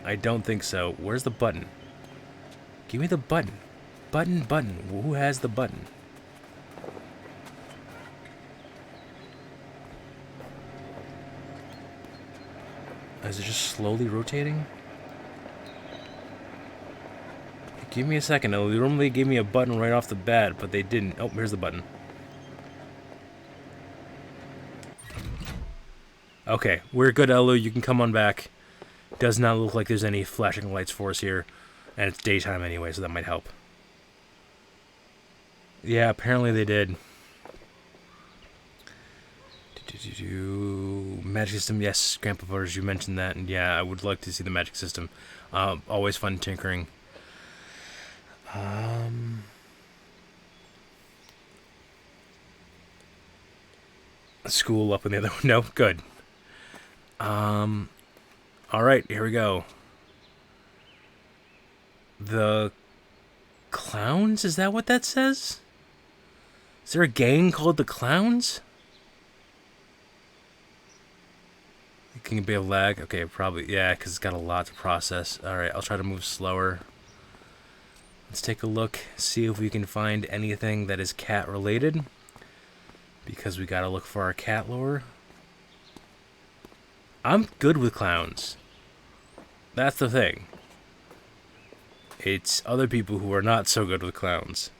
I don't think so. Where's the button? Give me the button. Button. Who has the button? Is it just slowly rotating? Give me a second. They normally gave me a button right off the bat, but they didn't. Oh, here's the button. Okay, we're good, Elu. You can come on back. Does not look like there's any flashing lights for us here. And it's daytime anyway, so that might help. Yeah, apparently they did. Magic system, yes, Grandpa Voters, you mentioned that. And yeah, I would like to see the magic system. Always fun tinkering. School up in the other one. No, good. Alright, here we go. The Clowns? Is that what that says? Is there a gang called the Clowns? Can it be a lag? Okay, probably. Yeah, because it's got a lot to process. Alright, I'll try to move slower. Let's take a look, see if we can find anything that is cat related. Because we gotta look for our cat lore. I'm good with clowns. That's the thing. It's other people who are not so good with clowns.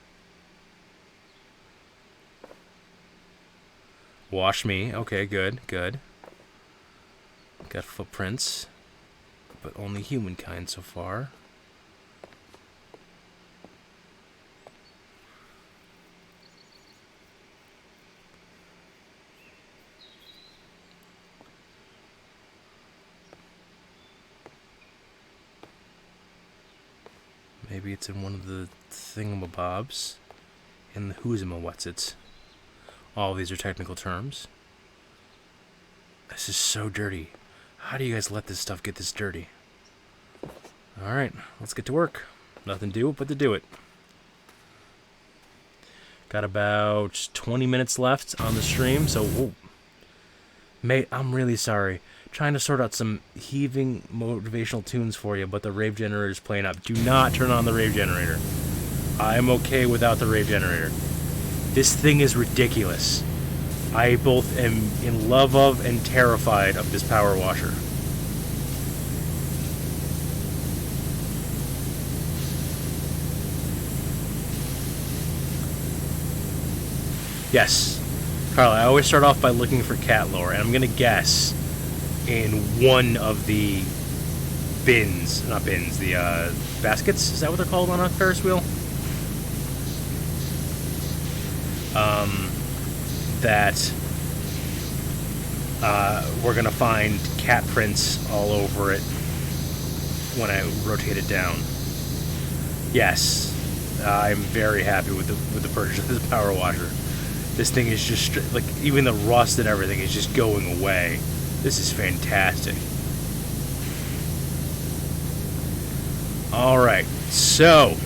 Wash me. Okay, good. Got footprints. But only humankind so far. Maybe it's in one of the thingamabobs. In the who's-a-what's-its. All of these are technical terms. This is so dirty. How do you guys let this stuff get this dirty? Alright, let's get to work. Nothing to do but to do it. Got about 20 minutes left on the stream, so... Whoa. Mate, I'm really sorry. Trying to sort out some heaving motivational tunes for you, but the rave generator's playing up. Do not turn on the rave generator. I'm okay without the rave generator. This thing is ridiculous. I both am in love of and terrified of this power washer. Yes. Carl, I always start off by looking for cat lore, and I'm going to guess in one of the bins, not bins, the baskets, is that what they're called on a Ferris wheel? That we're going to find cat prints all over it when I rotate it down. Yes, I'm very happy with the purchase of this power washer. This thing is just, like, even the rust and everything is just going away. This is fantastic. Alright, so...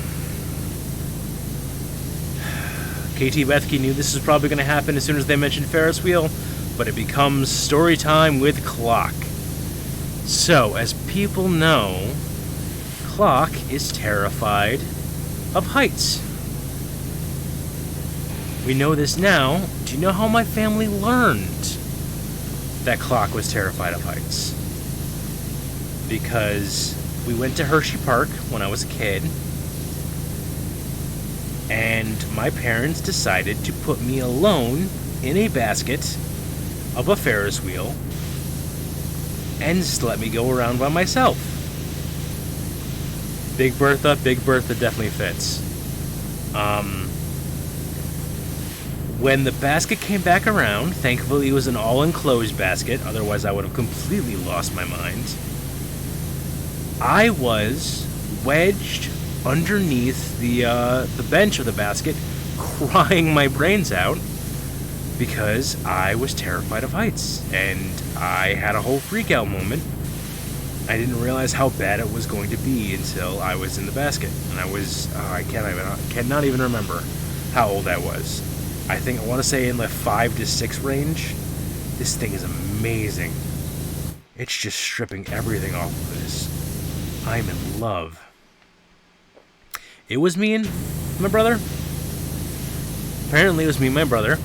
KT Bethke knew this was probably going to happen as soon as they mentioned Ferris wheel, but it becomes story time with Clock. So, as people know, Clock is terrified of heights. We know this now. Do you know how my family learned that Clock was terrified of heights? Because we went to Hershey Park when I was a kid, and my parents decided to put me alone in a basket of a Ferris wheel and just let me go around by myself. Big Bertha definitely fits. When the basket came back around, thankfully it was an all-enclosed basket, otherwise I would have completely lost my mind. I was wedged underneath the bench of the basket, crying my brains out, because I was terrified of heights, and I had a whole freak-out moment. I didn't realize how bad it was going to be until I was in the basket, and I was, I cannot even remember how old I was. I want to say in the 5 to 6 range. This thing is amazing. It's just stripping everything off of this. I'm in love. It was me and my brother. Apparently it was me and my brother.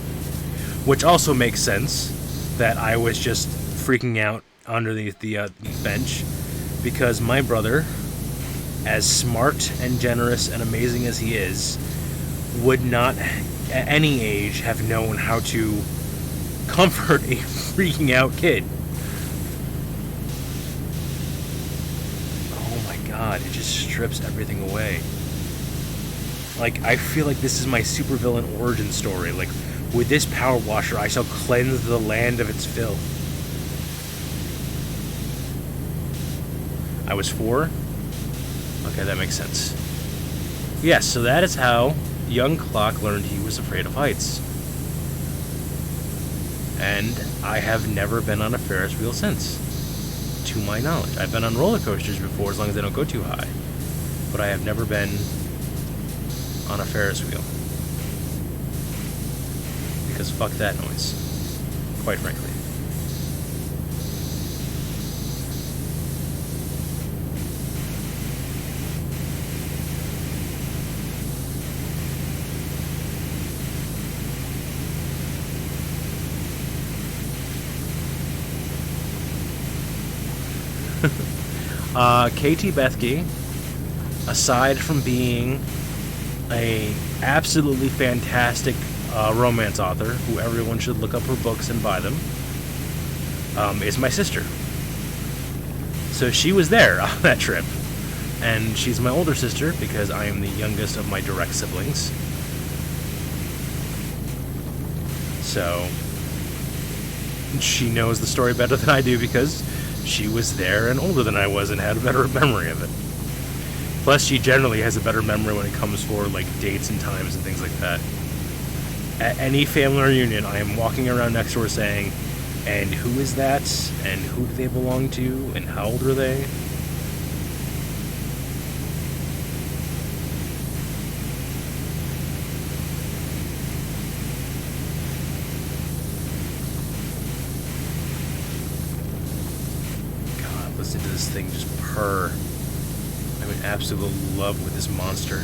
Which also makes sense that I was just freaking out underneath the bench. Because my brother, as smart and generous and amazing as he is, would not at any age have known how to comfort a freaking out kid. Oh my god, it just strips everything away. Like, I feel like this is my supervillain origin story. Like, with this power washer, I shall cleanse the land of its filth. I was 4? Okay, that makes sense. Yes, so that is how young Clock learned he was afraid of heights. And I have never been on a Ferris wheel since, to my knowledge. I've been on roller coasters before, as long as they don't go too high. But I have never been on a Ferris wheel. Because fuck that noise, quite frankly. KT Bethke, aside from being a absolutely fantastic romance author, who everyone should look up her books and buy them, is my sister. So she was there on that trip. And she's my older sister because I am the youngest of my direct siblings. So she knows the story better than I do because she was there and older than I was and had a better memory of it. Plus, she generally has a better memory when it comes for, like, dates and times and things like that. At any family reunion, I am walking around next to her saying, and who is that? And who do they belong to? And how old are they? listen to this thing just purr. I'm in absolute love with this monster.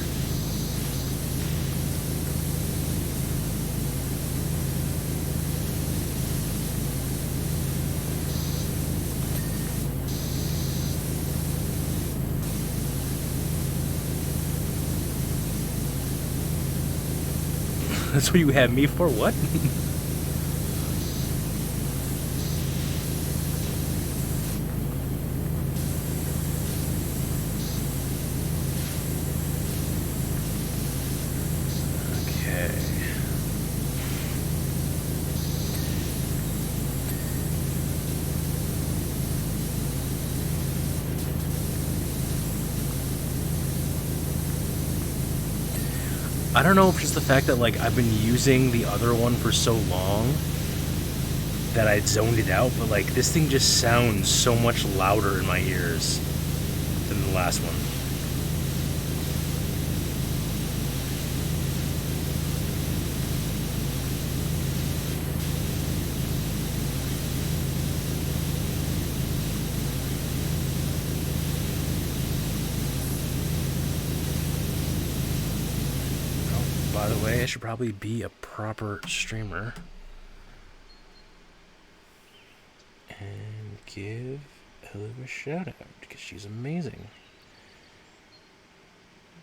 That's what you have me for? What? Okay. I don't know if it's the fact that, like, I've been using the other one for so long that I'd zoned it out, but, like, this thing just sounds so much louder in my ears than the last one. By the way, I should probably be a proper streamer and give Elu a shout out because she's amazing.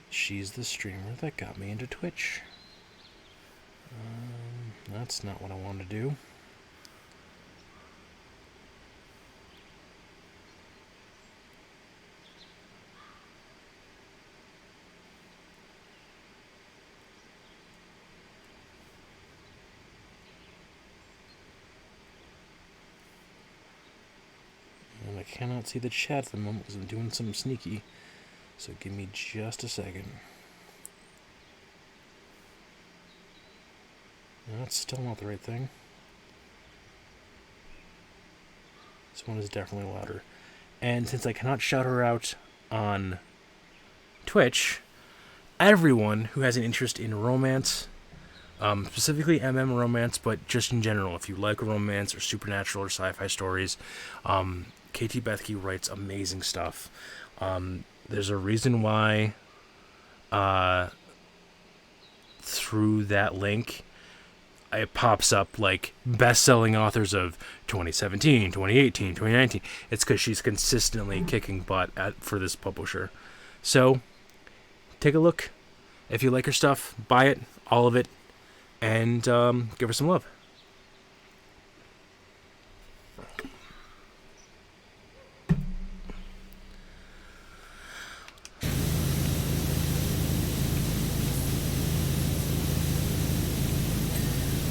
She's the streamer that got me into Twitch. That's not what I wanted to do. I cannot see the chat at the moment because I'm doing something sneaky. So give me just a second. No, that's still not the right thing. This one is definitely louder. And since I cannot shout her out on Twitch, everyone who has an interest in romance, specifically romance, but just in general, if you like romance or supernatural or sci-fi stories, KT Bethke writes amazing stuff. There's a reason why through that link it pops up like best-selling authors of 2017, 2018, 2019. It's because she's consistently kicking butt for this publisher. So take a look. If you like her stuff, buy it, all of it, and give her some love.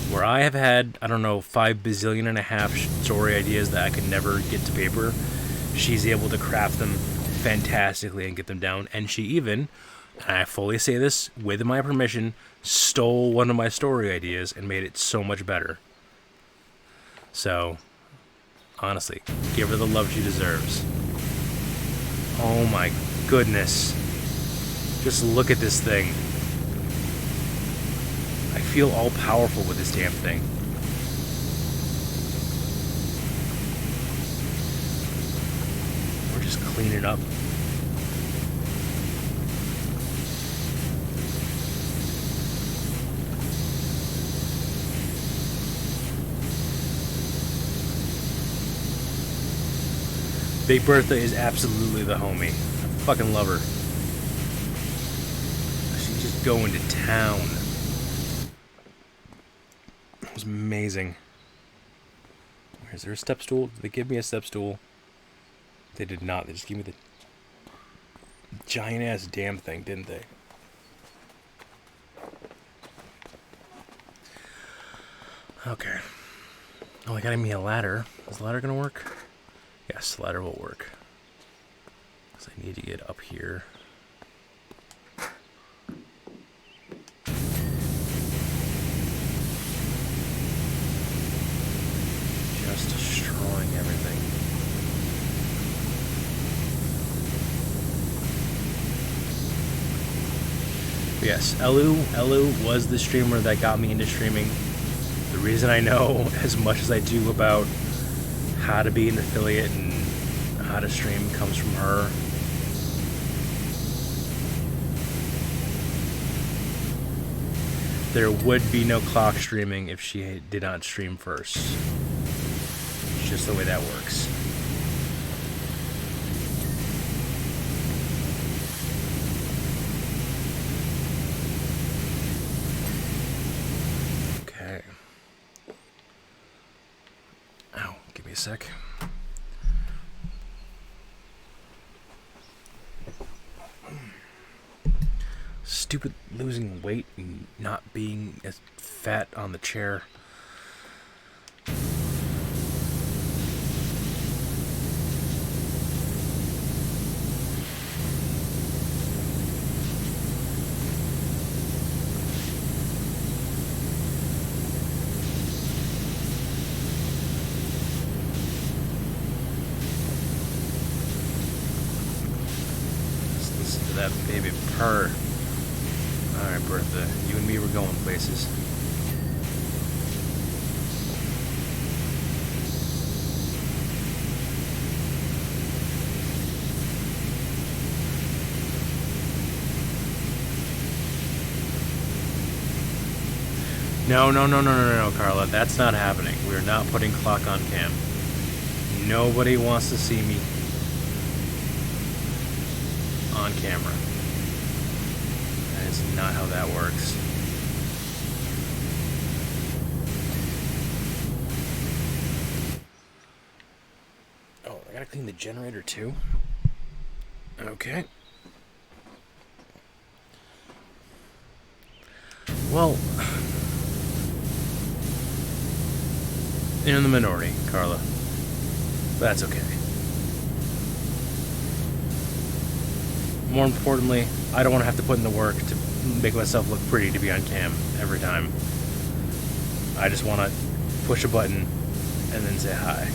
Where I have had, I don't know, 5 bazillion and a half story ideas that I could never get to paper, she's able to craft them fantastically and get them down. And she even, and I fully say this with my permission, stole one of my story ideas and made it so much better. So, honestly, give her the love she deserves. Oh my goodness. Just look at this thing. I feel all powerful with this damn thing. We're just cleaning up. Big Bertha is absolutely the homie. I fucking love her. She's just going to town. It was amazing. Is there a step stool? Did they give me a step stool? They did not. They just gave me the giant ass damn thing, didn't they? Okay. Oh, they got me a ladder. Is the ladder gonna work? Yes, the ladder will work. Because I need to get up here. Just destroying everything. But yes, Elu was the streamer that got me into streaming. The reason I know as much as I do about how to be an affiliate and how to stream comes from her. There would be no clock streaming if she did not stream first. It's just the way that works. Okay. Ow, give me a sec. Stupid losing weight and not being as fat on the chair. Let's listen to that baby purr. Alright, Bertha, you and me were going places. No, Carla, that's not happening. We're not putting clock on cam. Nobody wants to see me on camera. That's not how that works. Oh, I gotta clean the generator too? Okay. Well, in the minority, Carla. That's okay. More importantly, I don't want to have to put in the work to make myself look pretty to be on cam every time. I just want to push a button and then say hi.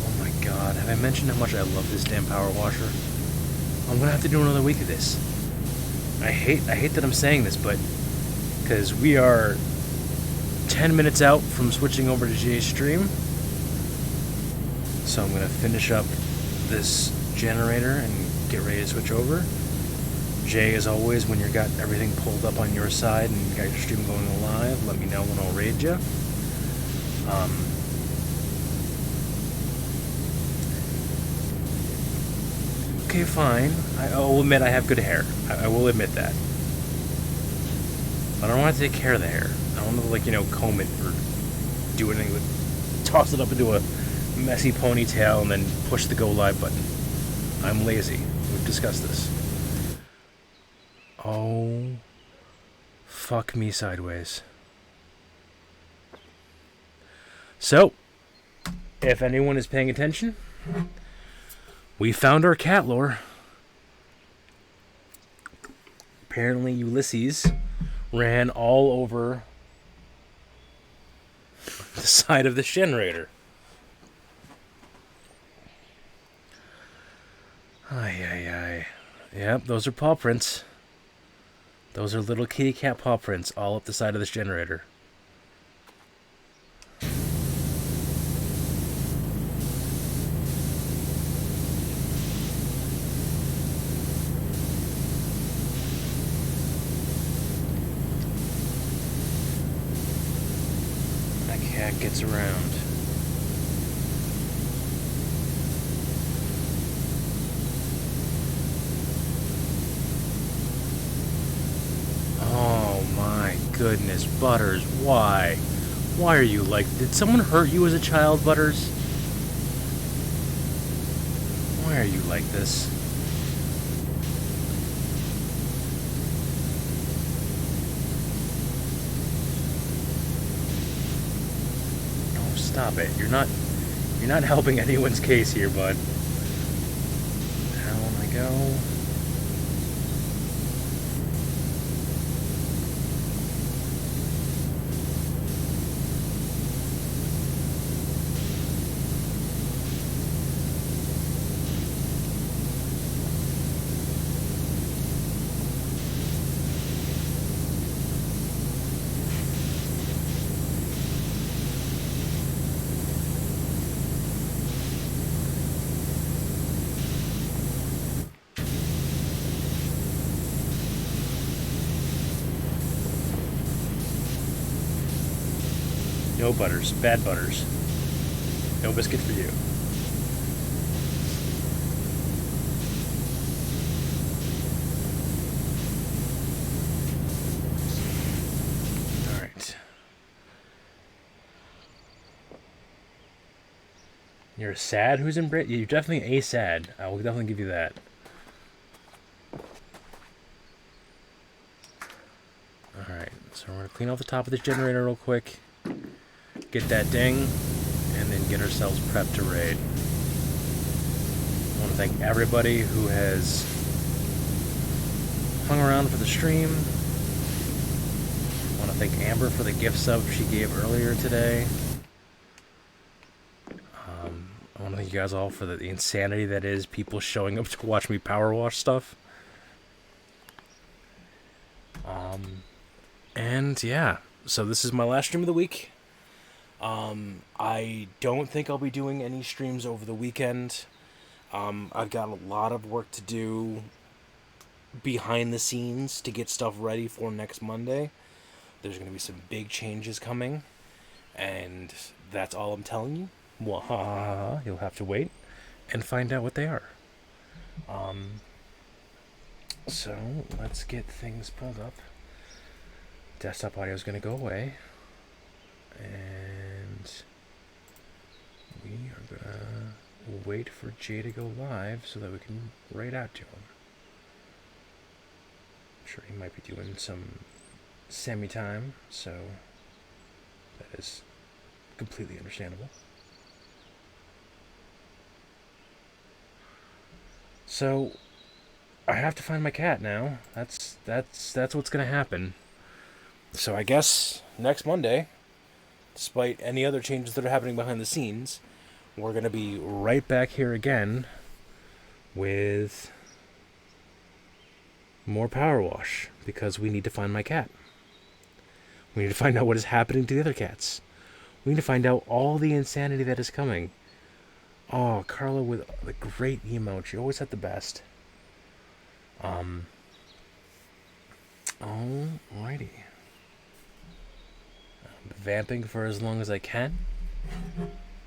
Oh my god, have I mentioned how much I love this damn power washer? I'm gonna have to do another week of this. I hate that I'm saying this, but because we are 10 minutes out from switching over to Jay's stream, so I'm going to finish up this generator and get ready to switch over. Jay, as always, when you've got everything pulled up on your side and you got your stream going live, let me know when I'll raid you. Okay, fine. I'll admit I have good hair. I will admit that. But I don't want to take care of the hair. I don't want to, comb it or do anything but toss it up into a messy ponytail and then push the go live button. I'm lazy. We've discussed this. Oh, fuck me sideways. So, if anyone is paying attention, we found our cat lore. Apparently Ulysses ran all over the side of the generator. Ay. Yep, those are paw prints. Those are little kitty cat paw prints all up the side of this generator. That cat gets around. Oh my goodness, Butters, why? Why are you like... Did someone hurt you as a child, Butters? Why are you like this? Oh, stop it. You're not helping anyone's case here, bud. Down I go. No butters. Bad butters. No biscuit for you. Alright. You're sad who's in Brit? You're definitely a sad. I will definitely give you that. Alright, so we're going to clean off the top of this generator real quick. Get that ding. And then get ourselves prepped to raid. I want to thank everybody who has hung around for the stream. I want to thank Amber for the gift sub she gave earlier today. I want to thank you guys all for the insanity that is people showing up to watch me power wash stuff. And yeah, so this is my last stream of the week. I don't think I'll be doing any streams over the weekend. I've got a lot of work to do behind the scenes to get stuff ready for next Monday. There's going to be some big changes coming, and that's all I'm telling you. Wahaha, you'll have to wait and find out what they are. So let's get things pulled up. Desktop audio is going to go away, and we are going to wait for Jay to go live so that we can write out to him. I'm sure he might be doing some semi-time, so that is completely understandable. So I have to find my cat now. That's what's gonna happen. So I guess next Monday, despite any other changes that are happening behind the scenes, we're gonna be right back here again with more power wash, because we need to find my cat. We need to find out what is happening to the other cats. We need to find out all the insanity that is coming. Oh, Carla with the great emote. She always had the best. Alrighty. I'm vamping for as long as I can,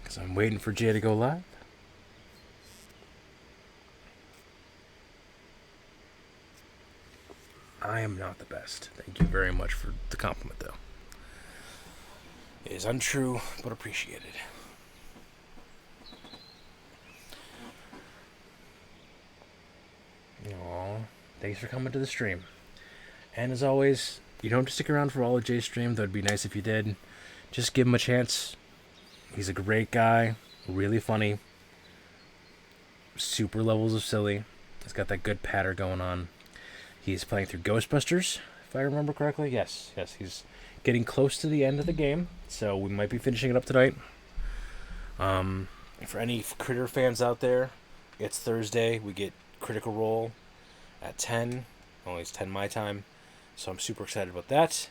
because I'm waiting for Jay to go live. I am not the best. Thank you very much for the compliment, though. It is untrue, but appreciated. Aww, thanks for coming to the stream. And as always, you don't have to stick around for all of Jay's stream. That would be nice if you did. Just give him a chance. He's a great guy, really funny, super levels of silly. He's got that good patter going on. He's playing through Ghostbusters, if I remember correctly. Yes, he's getting close to the end of the game, so we might be finishing it up tonight. For any Critter fans out there, it's Thursday. We get Critical Role at 10. Only it's 10 my time, so I'm super excited about that.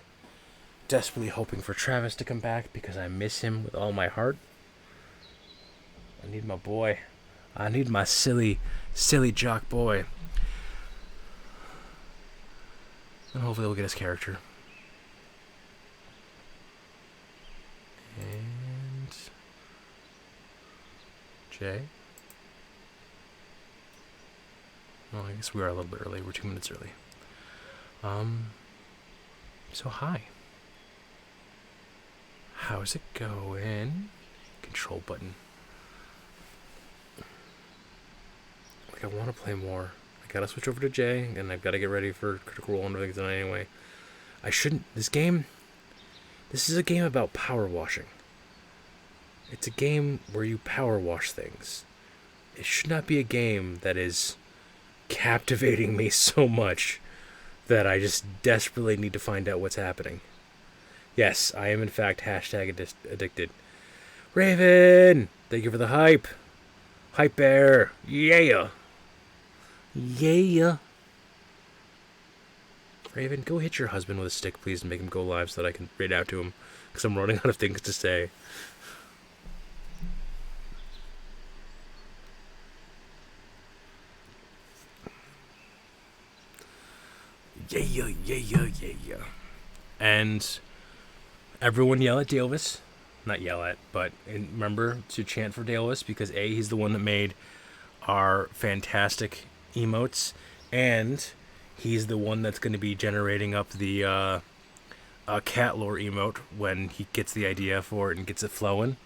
Desperately hoping for Travis to come back because I miss him with all my heart. I need my boy. I need my silly jock boy. And hopefully we'll get his character. And Jay? Well, I guess we are a little bit early. We're 2 minutes early. So hi. How's it going? Control button. Like, I want to play more. I gotta switch over to Jay, and I've got to get ready for Critical Role and everything tonight anyway. I shouldn't... This is a game about power washing. It's a game where you power wash things. It should not be a game that is captivating me so much that I just desperately need to find out what's happening. Yes, I am in fact #addicted. Raven! Thank you for the hype. Hype bear. Yeah! Yeah! Raven, go hit your husband with a stick, please, and make him go live so that I can read out to him, because I'm running out of things to say. Yeah. And everyone yell at Davis. not yell at, but remember to chant for Daedalus because A, he's the one that made our fantastic emotes, and he's the one that's going to be generating up the cat lore emote when he gets the idea for it and gets it flowing.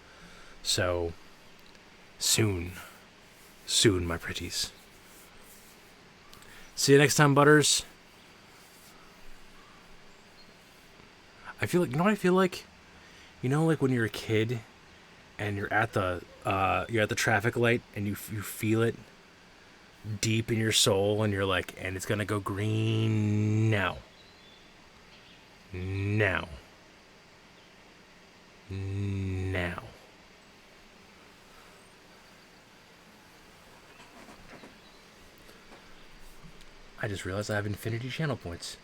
So, soon, my pretties. See you next time, Butters. I feel like, you know what I feel like? You know, like when you're a kid and you're at the traffic light and you feel it deep in your soul and you're like, and it's gonna go green now. Now. I just realized I have infinity channel points.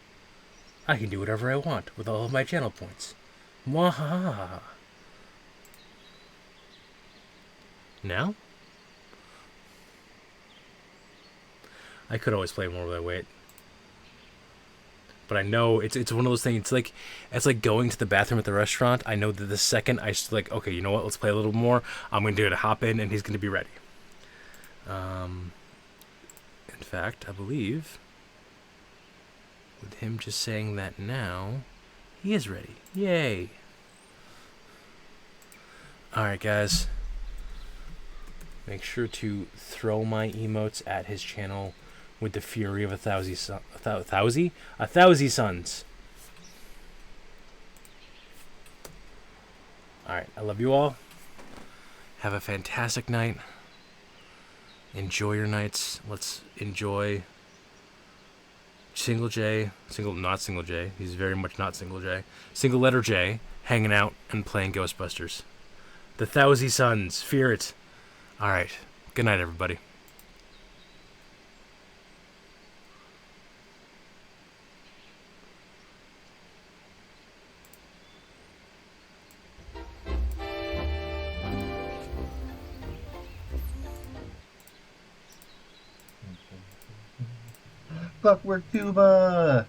I can do whatever I want with all of my channel points. Mwahaha. Now? I could always play more, but I wait. But I know it's one of those things. It's like going to the bathroom at the restaurant. I know that the second I like, okay, you know what? Let's play a little more. I'm going to do it. Hop in, and he's going to be ready. In fact, I believe with him just saying that now, he is ready. Yay! All right, guys. Make sure to throw my emotes at his channel with the fury of a thousand suns. Alright, I love you all. Have a fantastic night. Enjoy your nights. Let's enjoy not single J. He's very much not single J. Single letter J, hanging out and playing Ghostbusters. The Thousand Suns. Fear it. Alright. Good night, everybody. Clockwork Tuba!